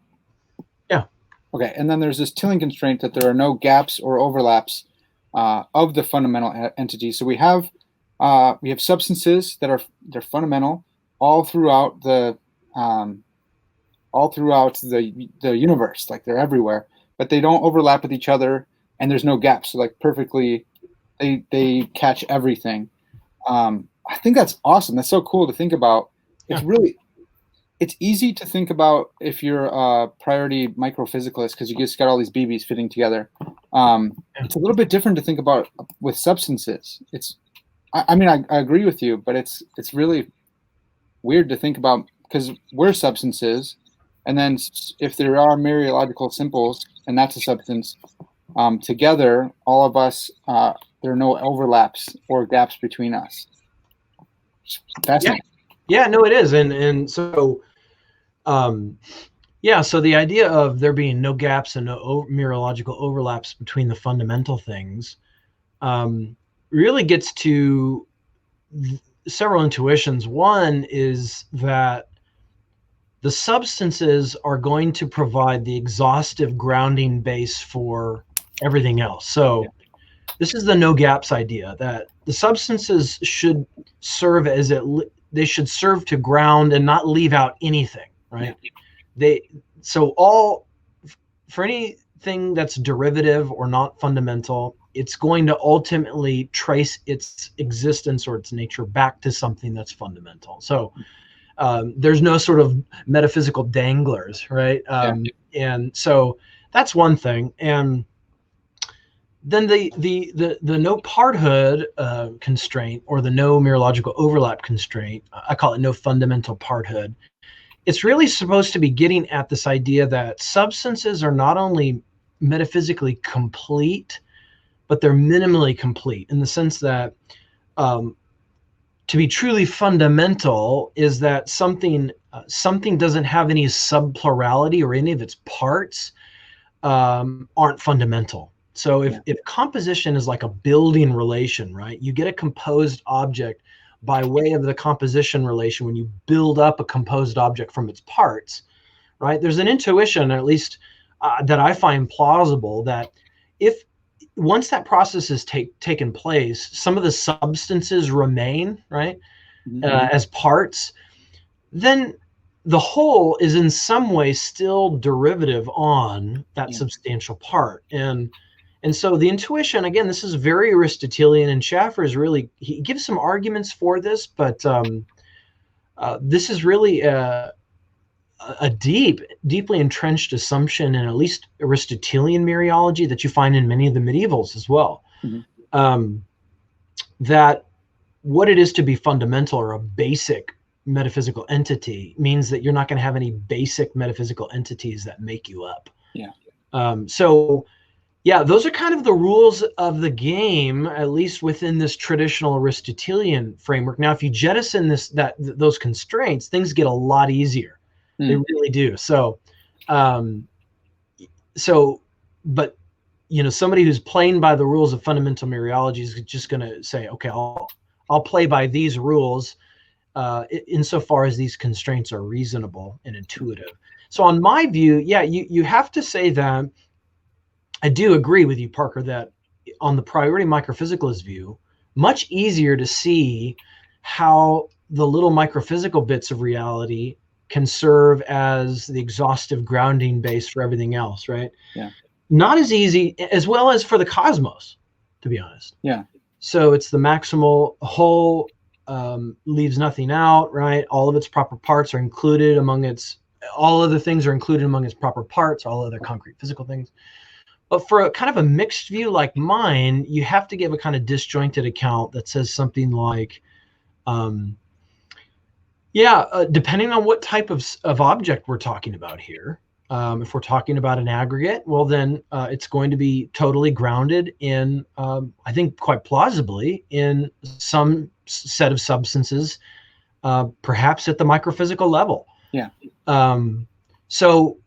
Yeah. Okay, and then there's this Tilling constraint that there are no gaps or overlaps of the fundamental entities. So we have substances that they're fundamental all throughout the universe, like they're everywhere, but they don't overlap with each other, and there's no gaps. So like perfectly, they catch everything. I think that's awesome. That's so cool to think about. It's easy to think about if you're a priority microphysicalist, because you just got all these BBs fitting together. It's a little bit different to think about with substances. I agree with you, but it's really weird to think about, because we're substances. And then if there are Meriological simples, and that's a substance, together, all of us, there are no overlaps or gaps between us. Fascinating. Yeah, no, it is. And so, so the idea of there being no gaps and no Meriological overlaps between the fundamental things really gets to several intuitions. One is that the substances are going to provide the exhaustive grounding base for everything else. So this is the no gaps idea, that the substances should serve they should serve to ground and not leave out anything, right? For anything that's derivative or not fundamental, it's going to ultimately trace its existence or its nature back to something that's fundamental. So there's no sort of metaphysical danglers, right? And so that's one thing. And then the no parthood constraint, or the no Merological overlap constraint, I call it no fundamental parthood. It's really supposed to be getting at this idea that substances are not only metaphysically complete, but they're minimally complete, in the sense that to be truly fundamental is that something doesn't have any subplurality, or any of its parts aren't fundamental. So if composition is like a building relation, right? You get a composed object by way of the composition relation when you build up a composed object from its parts, right? There's an intuition, at least that I find plausible, that if once that process has taken place, some of the substances remain, right, as parts, then the whole is in some way still derivative on that substantial part. And so the intuition, again, this is very Aristotelian, and Schaffer is really, he gives some arguments for this, but this is really a deeply entrenched assumption in at least Aristotelian Meriology that you find in many of the medievals as well. That what it is to be fundamental, or a basic metaphysical entity, means that you're not going to have any basic metaphysical entities that make you up. So those are kind of the rules of the game, at least within this traditional Aristotelian framework. Now, if you jettison those constraints, things get a lot easier. They really do. So, but somebody who's playing by the rules of fundamental Meriology is just going to say, okay, I'll play by these rules insofar as these constraints are reasonable and intuitive. So on my view, you have to say that I do agree with you, Parker, that on the priority microphysicalist view, much easier to see how the little microphysical bits of reality can serve as the exhaustive grounding base for everything else, right? Not as easy, as well as for the cosmos, to be honest. So it's the maximal whole, leaves nothing out, right? All of its proper parts are included all other things are included among its proper parts, all other concrete physical things. But for a kind of a mixed view like mine, you have to give a kind of disjointed account that says something like, depending on what type of object we're talking about here, if we're talking about an aggregate, well, then it's going to be totally grounded in, I think quite plausibly, in some set of substances, perhaps at the microphysical level. So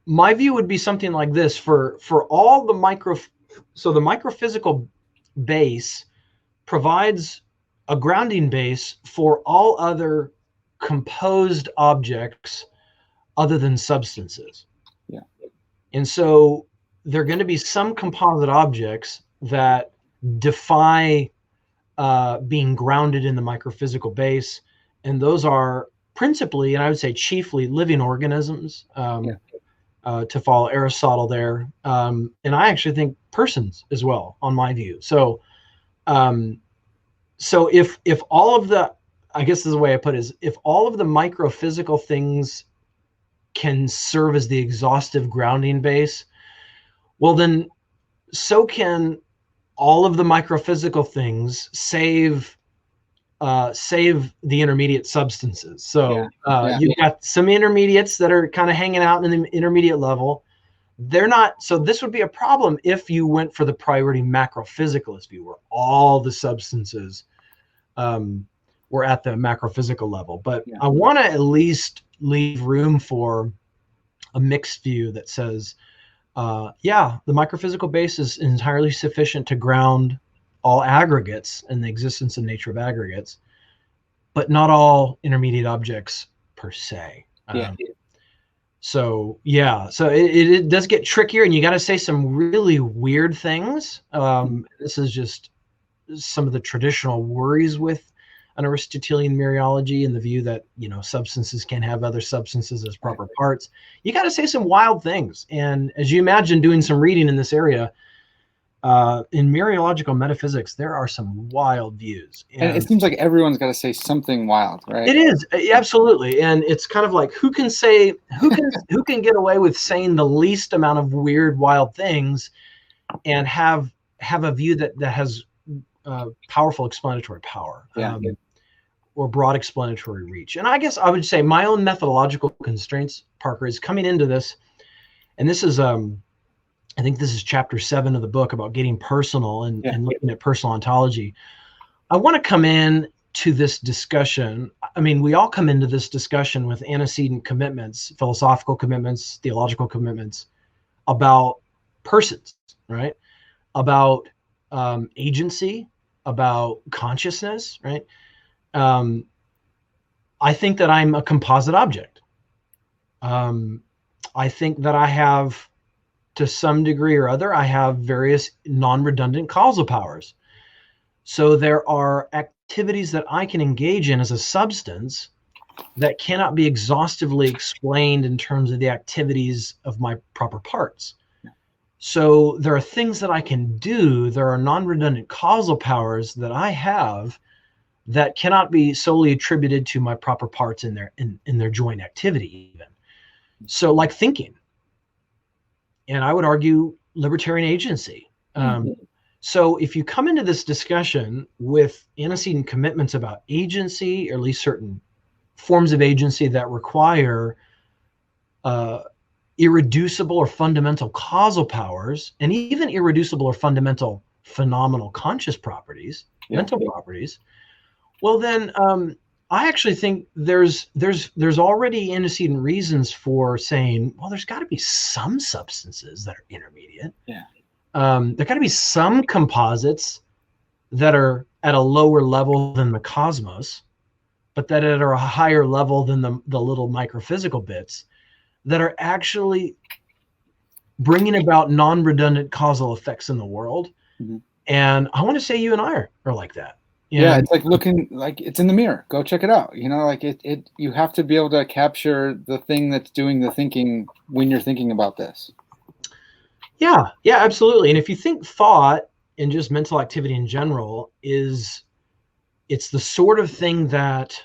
my view would be something like this: for all the the microphysical base provides a grounding base for all other composed objects other than substances. And so there are going to be some composite objects that defy being grounded in the microphysical base, and those are principally, and I would say chiefly, living organisms. To follow Aristotle there, and I actually think persons as well, on my view. So, if all of the, I guess this is the way I put it, is if all of the microphysical things can serve as the exhaustive grounding base, well, then so can all of the microphysical things save the intermediate substances. So you've got some intermediates that are kind of hanging out in the intermediate level. They're not, so this would be a problem if you went for the priority macrophysicalist view, where all the substances were at the macrophysical level. But I want to at least leave room for a mixed view that says, the microphysical base is entirely sufficient to ground all aggregates and the existence and nature of aggregates, but not all intermediate objects per se. So it does get trickier, and you got to say some really weird things. This is just some of the traditional worries with an Aristotelian Meriology, and the view that, substances can't have other substances as proper parts. You got to say some wild things. And as you imagine doing some reading in this area, in Mereological metaphysics, there are some wild views. And it seems like everyone's got to say something wild, right? It is, absolutely. And it's kind of like, who can get away with saying the least amount of weird, wild things and have have a view that has powerful explanatory power. Yeah. Or broad explanatory reach. And I guess I would say my own methodological constraints, Parker, is coming into this, and this is I think this is chapter 7 of the book about getting personal and looking at personal ontology. I want to come in to this discussion. I mean, we all come into this discussion with antecedent commitments, philosophical commitments, theological commitments about persons, right? About agency, about consciousness, right? I think that I'm a composite object. I think that I have, to some degree or other, I have various non-redundant causal powers. So there are activities that I can engage in as a substance that cannot be exhaustively explained in terms of the activities of my proper parts. So there are things that I can do. There are non-redundant causal powers that I have that cannot be solely attributed to my proper parts in their joint activity even. So like thinking, and I would argue libertarian agency. So if you come into this discussion with antecedent commitments about agency, or at least certain forms of agency that require irreducible or fundamental causal powers, and even irreducible or fundamental phenomenal conscious properties, mental properties, well, then I actually think there's already antecedent reasons for saying, well, there's got to be some substances that are intermediate. Yeah. There got to be some composites that are at a lower level than the cosmos, but that are a higher level than the little microphysical bits that are actually bringing about non-redundant causal effects in the world. Mm-hmm. And I want to say you and I are like that. Yeah, it's like looking, like it's in the mirror. Go check it out. You know, like it you have to be able to capture the thing that's doing the thinking when you're thinking about this. Yeah, absolutely. And if you think thought and just mental activity in general it's the sort of thing that,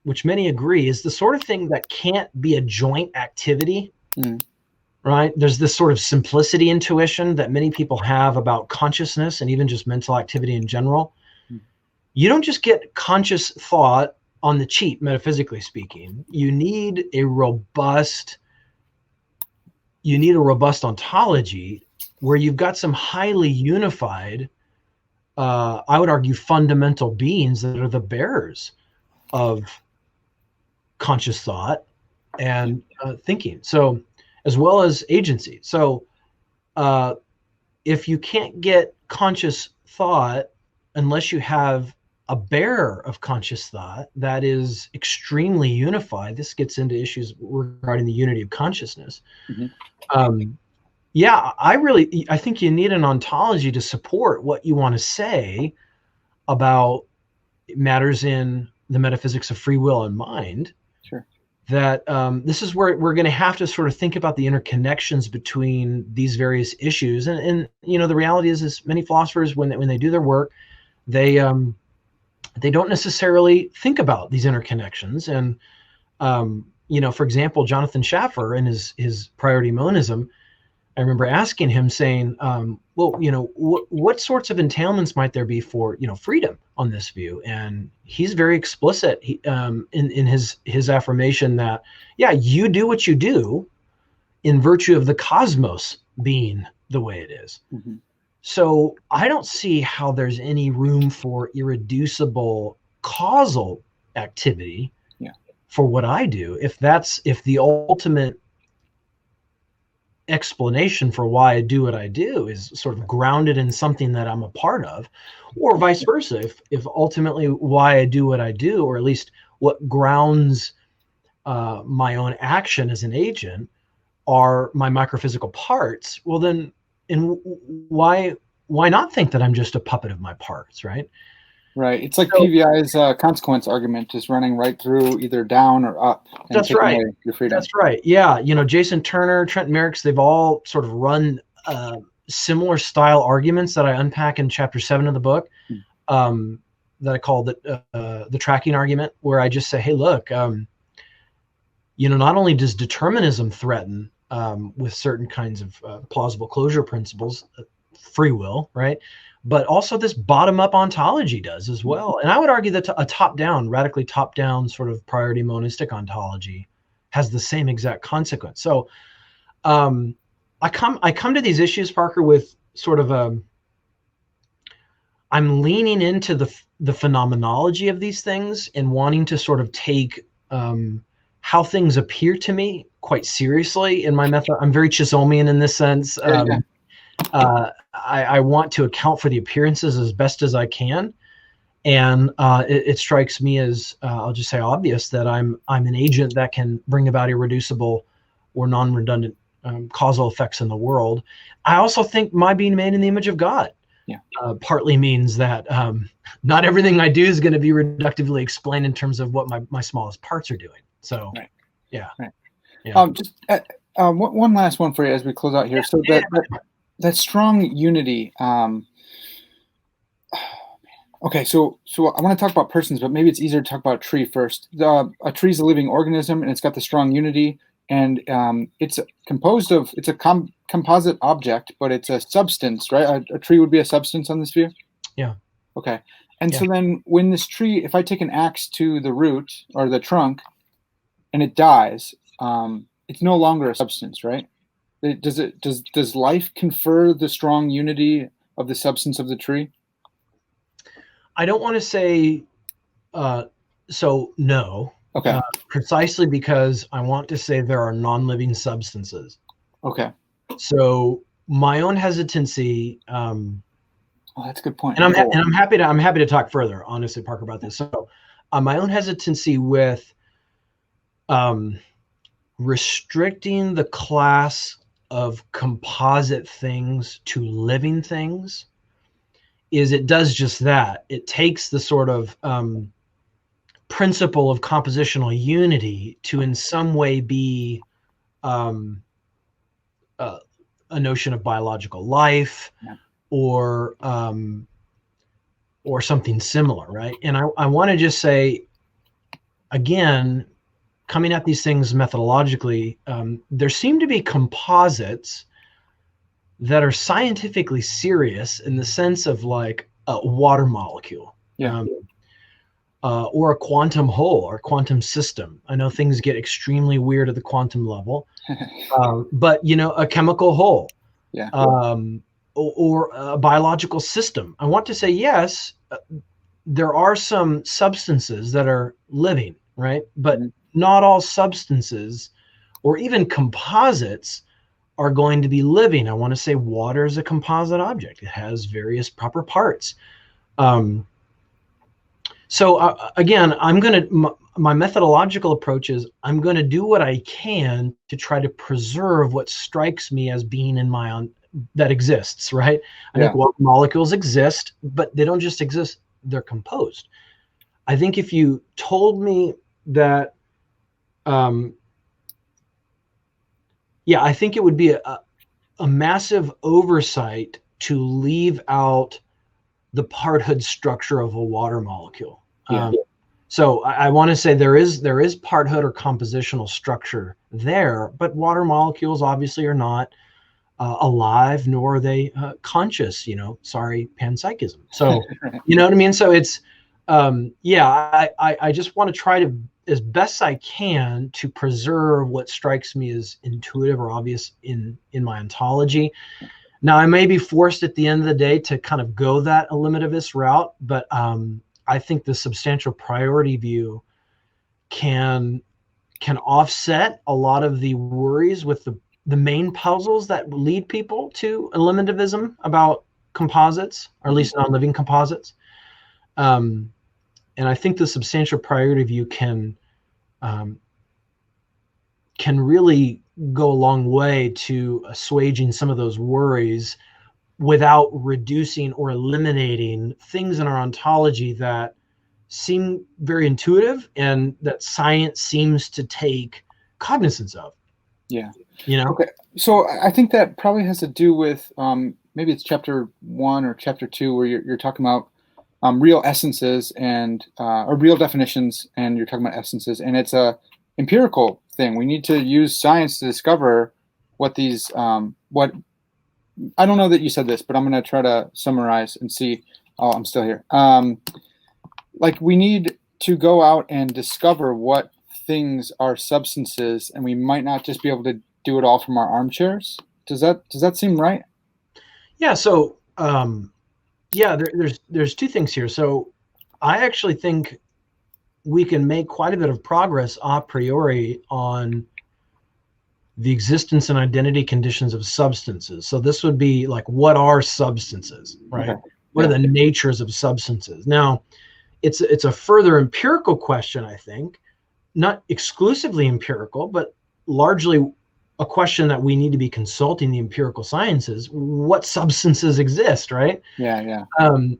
which many agree, is the sort of thing that can't be a joint activity, right? There's this sort of simplicity intuition that many people have about consciousness and even just mental activity in general. You don't just get conscious thought on the cheap, metaphysically speaking. You need a robust ontology where you've got some highly unified, I would argue, fundamental beings that are the bearers of conscious thought and thinking, so as well as agency. So if you can't get conscious thought unless you have a bearer of conscious thought that is extremely unified, this gets into issues regarding the unity of consciousness. I think you need an ontology to support what you want to say about matters in the metaphysics of free will and mind. Sure. That this is where we're going to have to sort of think about the interconnections between these various issues. And you know, the reality is many philosophers, when they do their work, they don't necessarily think about these interconnections. And, you know, for example, Jonathan Schaffer in his Priority Monism, I remember asking him saying, well, you know, what sorts of entailments might there be for, you know, freedom on this view? And he's very explicit in his affirmation that, yeah, you do what you do in virtue of the cosmos being the way it is. Mm-hmm. So I don't see how there's any room for irreducible causal activity for what I do. If the ultimate explanation for why I do what I do is sort of grounded in something that I'm a part of, or vice versa, if ultimately why I do what I do, or at least what grounds my own action as an agent, are my microphysical parts, well then, and why not think that I'm just a puppet of my parts, right? Right. It's like PVI's consequence argument is running right through either down or up. That's right. Your freedom. That's right. Yeah. You know, Jason Turner, Trent Merrick's, they've all sort of run similar style arguments that I unpack in chapter 7 of the book, that I call the tracking argument, where I just say, hey, look, you know, not only does determinism threaten with certain kinds of plausible closure principles, free will, right? But also this bottom-up ontology does as well. And I would argue that a top-down, radically top-down sort of priority monistic ontology has the same exact consequence. So I come to these issues, Parker, with sort of I'm leaning into the phenomenology of these things and wanting to sort of take how things appear to me quite seriously in my method. I'm very Chisholmian in this sense. I want to account for the appearances as best as I can. And it strikes me as, I'll just say obvious, that I'm an agent that can bring about irreducible or non-redundant causal effects in the world. I also think my being made in the image of God partly means that not everything I do is going to be reductively explained in terms of what my smallest parts are doing. So, yeah. Just one last one for you as we close out here. So that strong unity. Okay, so I want to talk about persons, but maybe it's easier to talk about a tree first. A tree is a living organism, and it's got the strong unity, and it's composed of, it's a composite object, but it's a substance, right? A tree would be a substance on this view? Yeah. Okay. And so then when this tree, if I take an axe to the root or the trunk and it dies, it's no longer a substance, right? Does life confer the strong unity of the substance of the tree? I don't want to say so, no. Okay. Precisely because I want to say there are non-living substances. Okay. So my own hesitancy. Oh, that's a good point. And I'm happy to talk further, honestly, Parker, about this. So my own hesitancy with restricting the class of composite things to living things is it does just that. It takes the sort of principle of compositional unity to in some way be a notion of biological life or something similar, right? And I want to just say, again, coming at these things methodologically, there seem to be composites that are scientifically serious in the sense of like a water molecule, or a quantum hole or quantum system. I know things get extremely weird at the quantum level, but a chemical whole, or a biological system. I want to say, yes, there are some substances that are living, right? But not all substances or even composites are going to be living. I want to say water is a composite object. It has various proper parts. So again, my methodological approach is I'm going to do what I can to try to preserve what strikes me as being in my own, that exists, right? I think molecules exist, but they don't just exist, they're composed. I think if you told me that, I think it would be a massive oversight to leave out the parthood structure of a water molecule. So I want to say there is parthood or compositional structure there, but water molecules obviously are not alive, nor are they conscious. Sorry, panpsychism. So you know what I mean. So it's I just want to try to, as best I can, to preserve what strikes me as intuitive or obvious in my ontology. Now, I may be forced at the end of the day to kind of go that eliminativist route, but I think the substantial priority view can offset a lot of the worries with the main puzzles that lead people to eliminativism about composites, or at least non-living composites. And I think the substantial priority view can really go a long way to assuaging some of those worries without reducing or eliminating things in our ontology that seem very intuitive and that science seems to take cognizance of. Yeah. Okay. So I think that probably has to do with maybe it's chapter 1 or chapter 2 where you're talking about real essences and or real definitions, and you're talking about essences, and it's a empirical thing. We need to use science to discover what these what I don't know that you said this, but I'm going to try to summarize and see. Oh, I'm still here. Like we need to go out and discover what things are substances, and we might not just be able to do it all from our armchairs. Does that seem right? Yeah. So there's two things here. So I actually think we can make quite a bit of progress a priori on the existence and identity conditions of substances. So this would be like, what are substances, right? Okay. What are the natures of substances? Now, it's a further empirical question, I think, not exclusively empirical, but largely a question that we need to be consulting the empirical sciences. What substances exist, right? Yeah. Are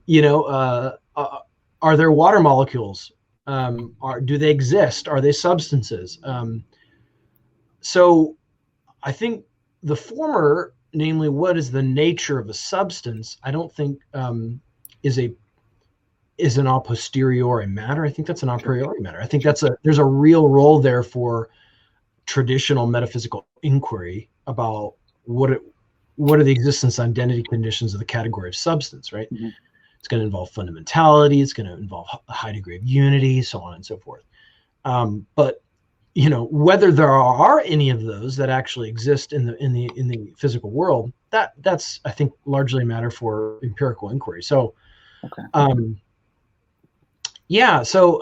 there water molecules? Do they exist? Are they substances? So I think the former, namely, what is the nature of a substance, I don't think is an a posteriori matter. I think that's an a priori matter. I think there's a real role there for traditional metaphysical inquiry about what are the existence identity conditions of the category of substance, right? Mm-hmm. It's going to involve fundamentality. It's going to involve a high degree of unity, so on and so forth. But whether there are any of those that actually exist in the physical world, that's I think largely a matter for empirical inquiry. So, okay. Yeah. So,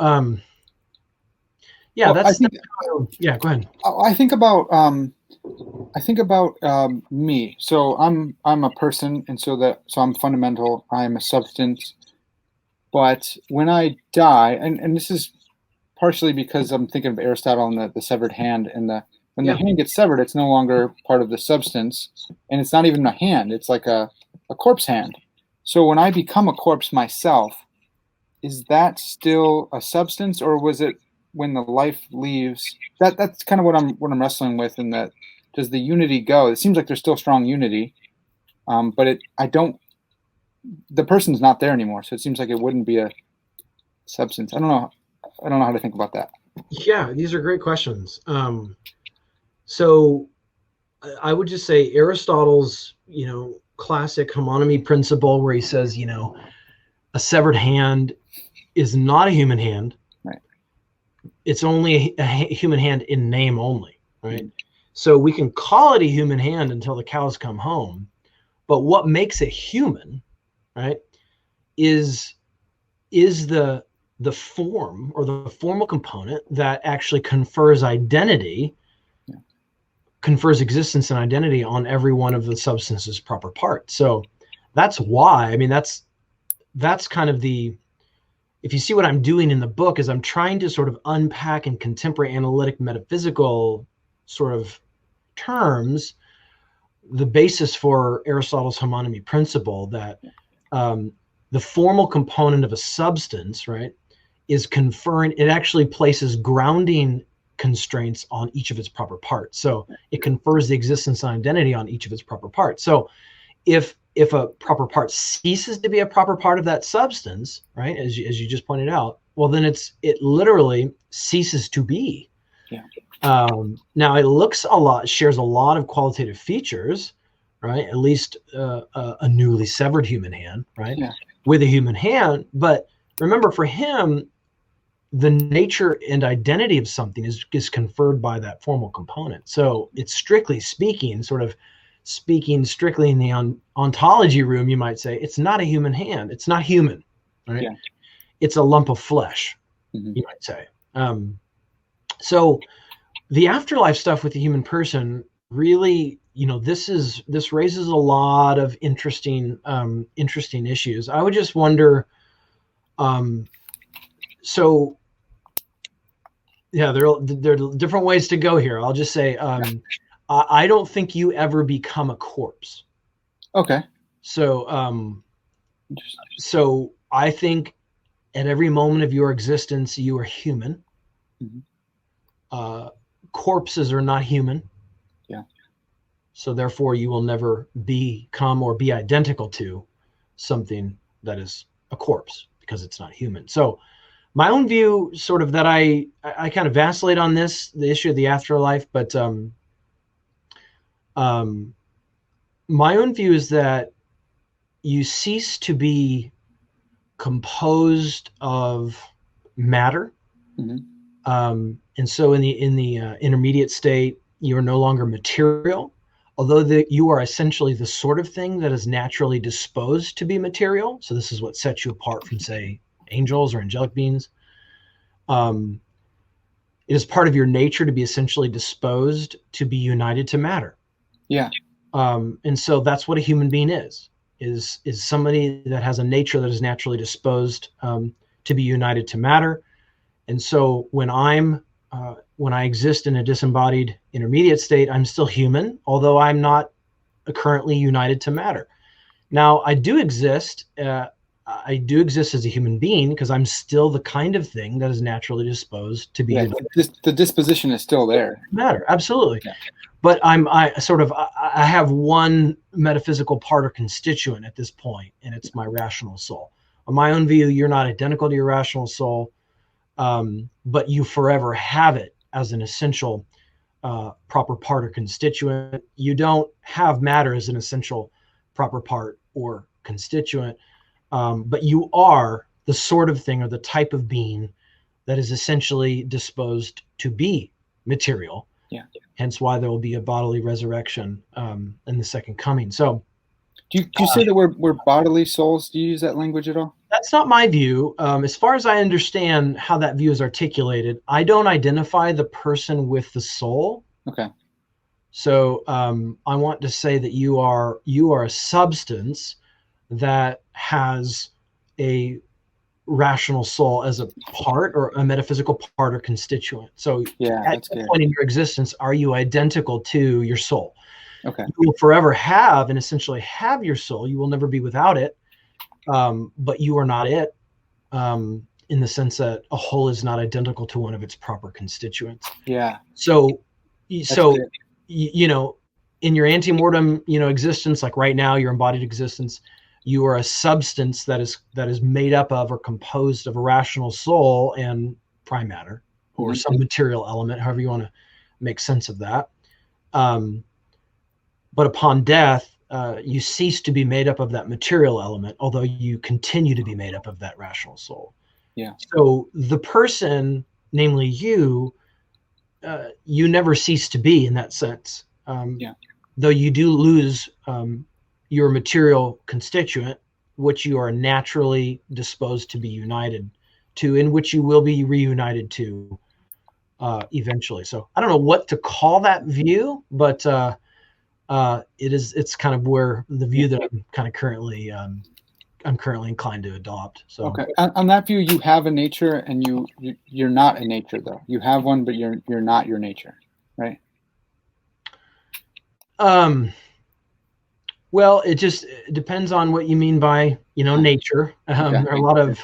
yeah, well, yeah. Go ahead. I think about me. So I'm a person, and so I'm fundamental. I'm a substance. But when I die, and this is partially because I'm thinking of Aristotle and the severed hand, and when the hand gets severed, it's no longer part of the substance, and it's not even a hand. It's like a corpse hand. So when I become a corpse myself, is that still a substance, or was it when the life leaves? That's kind of what I'm wrestling with. In that, does the unity go? It seems like there's still strong unity, but the person's not there anymore, so it seems like it wouldn't be a substance. I don't know how to think about that. Yeah, these are great questions. So I would just say Aristotle's, classic homonymy principle, where he says, a severed hand is not a human hand. Right. It's only a human hand in name only, right? Mm-hmm. So we can call it a human hand until the cows come home, but what makes it human, right, is the form or the formal component that actually confers identity, confers existence and identity on every one of the substance's proper parts. So that's why, I mean, that's kind of if you see what I'm doing in the book, is I'm trying to sort of unpack in contemporary analytic metaphysical sort of terms the basis for Aristotle's homonymy principle, that the formal component of a substance, right, is conferring, it actually places grounding constraints on each of its proper parts. So it confers the existence and identity on each of its proper parts. So if a proper part ceases to be a proper part of that substance, right, as you just pointed out, well, then it literally ceases to be. Yeah. Now it shares a lot of qualitative features, right? At least a newly severed human hand, right? Yeah. With a human hand. But remember, for him, the nature and identity of something is conferred by that formal component. So it's strictly speaking, speaking strictly in the ontology room, you might say, it's not a human hand. It's not human, right? Yeah. It's a lump of flesh, mm-hmm. you might say. So the afterlife stuff with the human person really, this raises a lot of interesting issues. I would just wonder, so yeah, there are different ways to go here. I'll just say, I don't think you ever become a corpse. Okay. So I think at every moment of your existence, you are human. Mm-hmm. Corpses are not human. Yeah. So therefore, you will never become or be identical to something that is a corpse, because it's not human. So my own view, sort of, that I kind of vacillate on the issue of the afterlife, but my own view is that you cease to be composed of matter. And so in the intermediate state, you are no longer material, although you are essentially the sort of thing that is naturally disposed to be material. So this is what sets you apart from, say, angels or angelic beings. It is part of your nature to be essentially disposed to be united to matter. Yeah. And so that's what a human being is somebody that has a nature that is naturally disposed to be united to matter. And so when I exist in a disembodied intermediate state, I'm still human, although I'm not currently united to matter. Now, I do exist as a human being because I'm still the kind of thing that is naturally disposed to be united. The disposition is still there. Matter, absolutely. Yeah. But I have one metaphysical part or constituent at this point, and it's my rational soul. On my own view, you're not identical to your rational soul, but you forever have it as an essential proper part or constituent. You don't have matter as an essential proper part or constituent, but you are the sort of thing or the type of being that is essentially disposed to be material. Yeah. Hence why there will be a bodily resurrection in the second coming. So do you say that we're bodily souls? Do you use that language at all? That's not my view. As far as I understand how that view is articulated, I don't identify the person with the soul. Okay. So I want to say that you are a substance that has a rational soul as a part or a metaphysical part or constituent. So at that point in your existence, are you identical to your soul? Okay. You will forever have and essentially have your soul. You will never be without it, but you are not it in the sense that a whole is not identical to one of its proper constituents. Yeah. So you know, in your antemortem, existence, like right now, your embodied existence, you are a substance that is made up of or composed of a rational soul and prime matter, or some material element, however you want to make sense of that. But upon death, you cease to be made up of that material element, although you continue to be made up of that rational soul. Yeah. So the person, namely you, you never cease to be in that sense. Though you do lose your material constituent, which you are naturally disposed to be united to, in which you will be reunited to eventually. So I don't know what to call that view, but it's kind of where the view that I'm currently inclined to adopt. So okay, on that view, you have a nature, and you're not a nature though. You have one, but you're not your nature, right? Well, it just depends on what you mean by, nature. There are a lot of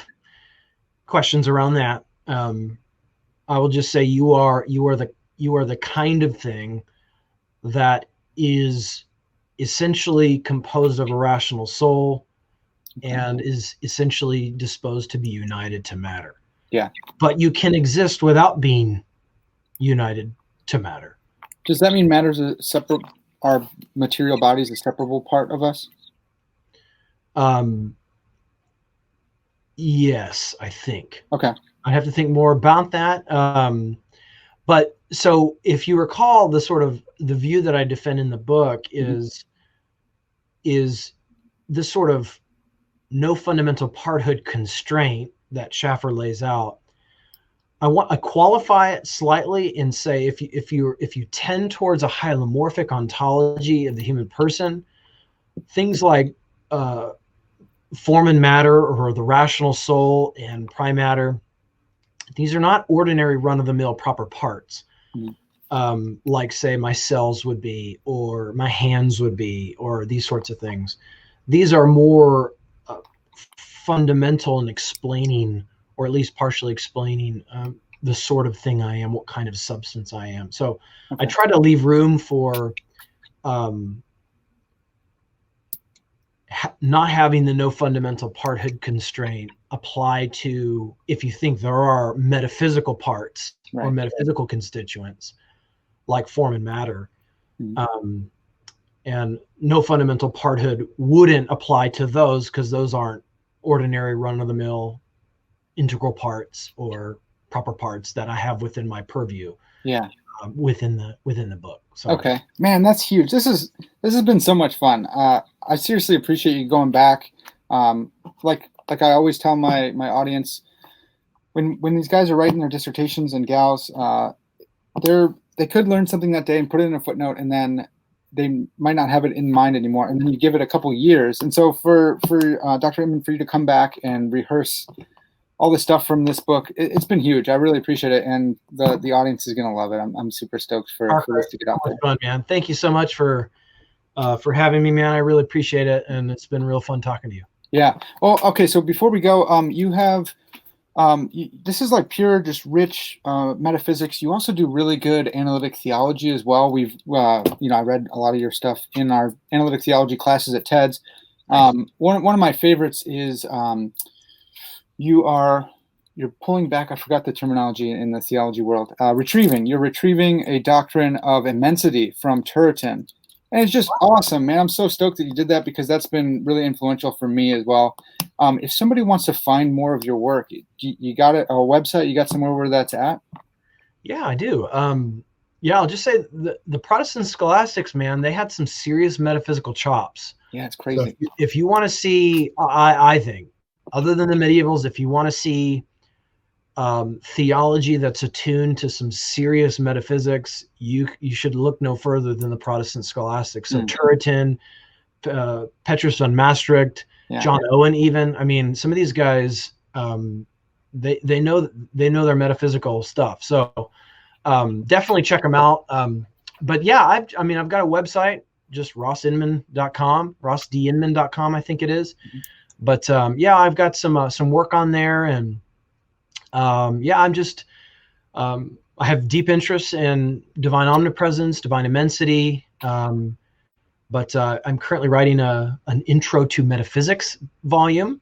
questions around that. I will just say you are the kind of thing that is essentially composed of a rational soul and is essentially disposed to be united to matter. Yeah. But you can exist without being united to matter. Does that mean matter is a separate? Our material body is a separable part of us? Yes, I think. Okay. I have to think more about that. But so if you recall, the view that I defend in the book is this sort of no fundamental parthood constraint that Schaffer lays out. I qualify it slightly and say if you tend towards a hylomorphic ontology of the human person, things like form and matter, or the rational soul and prime matter, these are not ordinary run-of-the-mill proper parts, like say my cells would be, or my hands would be, or these sorts of things. These are more fundamental in explaining, or at least partially explaining, the sort of thing I am, what kind of substance I am. So I try to leave room for not having the no fundamental parthood constraint apply to if you think there are metaphysical parts or metaphysical constituents like form and matter. and no fundamental parthood wouldn't apply to those because those aren't ordinary run-of-the-mill integral parts or proper parts that I have within my purview. Yeah. Within the book. So okay, man, that's huge. This has been so much fun. I seriously appreciate you going back. Like I always tell my audience, when these guys are writing their dissertations and gals, they could learn something that day and put it in a footnote, and then they might not have it in mind anymore. And then you give it a couple years. And so for Dr. Inman, for you to come back and rehearse all the stuff from this book, it's been huge. I really appreciate it, and the audience is gonna love it. I'm super stoked for this to get out there. Fun, man. Thank you so much for having me, man. I really appreciate it, and it's been real fun talking to you. Yeah. Well, okay. So before we go, you have this is like pure, just rich metaphysics. You also do really good analytic theology as well. We've I read a lot of your stuff in our analytic theology classes at TEDS. One of my favorites is you're pulling back. I forgot the terminology in the theology world. You're retrieving a doctrine of immensity from Turretin. And it's just awesome, man. I'm so stoked that you did that, because that's been really influential for me as well. If somebody wants to find more of your work, you got a website? You got somewhere where that's at? Yeah, I do. I'll just say the Protestant scholastics, man, they had some serious metaphysical chops. Yeah, it's crazy. So if you want to see, I think, other than the medievals, if you want to see theology that's attuned to some serious metaphysics, you should look no further than the Protestant scholastics. So Turretin, Petrus von Maastricht, John Owen, even. I mean, some of these guys, they know their metaphysical stuff. So definitely check them out. But yeah, I've got a website, just rossinman.com, rossdinman.com, I think it is. But I've got some work on there, and I'm just I have deep interest in divine omnipresence, divine immensity. But I'm currently writing an intro to metaphysics volume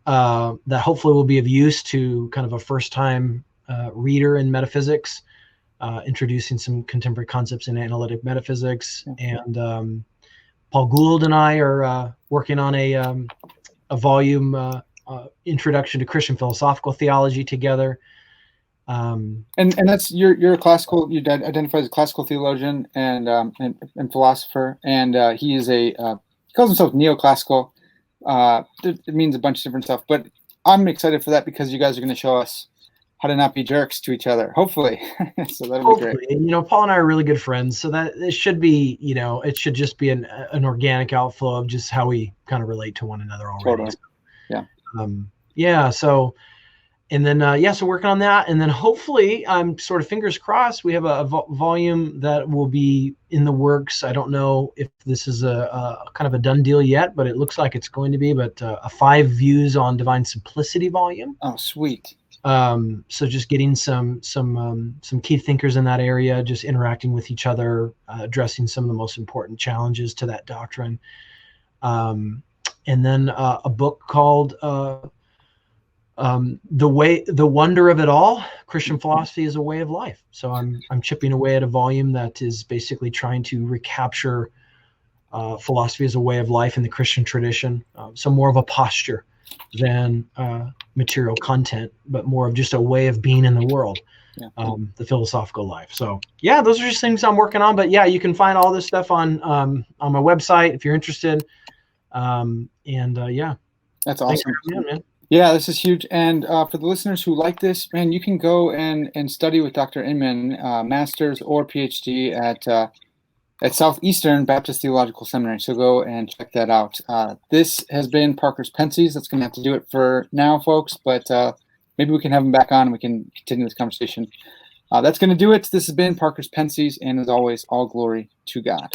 that hopefully will be of use to kind of a first-time reader in metaphysics, introducing some contemporary concepts in analytic metaphysics. And Paul Gould and I are working on a volume, Introduction to Christian Philosophical Theology, together. And that's you're a classical. You identify as a classical theologian and philosopher, and he is he calls himself neoclassical. It means a bunch of different stuff, but I'm excited for that, because you guys are going to show us how to not be jerks to each other, hopefully. So that'll be great. And, Paul and I are really good friends, so that it should be, it should just be an organic outflow of just how we kind of relate to one another already. Totally. Yeah. So, and then, so working on that. And then hopefully, I'm sort of fingers crossed, we have a volume that will be in the works. I don't know if this is a kind of a done deal yet, but it looks like it's going to be, but a 5 views on divine simplicity volume. Oh, sweet. So just getting some key thinkers in that area, just interacting with each other, addressing some of the most important challenges to that doctrine. And then a book called The Wonder of It All: Christian Philosophy as a Way of Life. So I'm chipping away at a volume that is basically trying to recapture philosophy as a way of life in the Christian tradition. So more of a posture than material content, but more of just a way of being in the world, the philosophical life. So those are just things I'm working on. But you can find all this stuff on my website if you're interested. That's awesome. Man. Yeah, this is huge. And for the listeners who like this, man, you can go and study with Dr. Inman, master's or PhD at Southeastern Baptist Theological Seminary. So go and check that out. This has been Parker's Pensées. That's going to have to do it for now, folks. But maybe we can have him back on and we can continue this conversation. That's going to do it. This has been Parker's Pensées. And as always, all glory to God.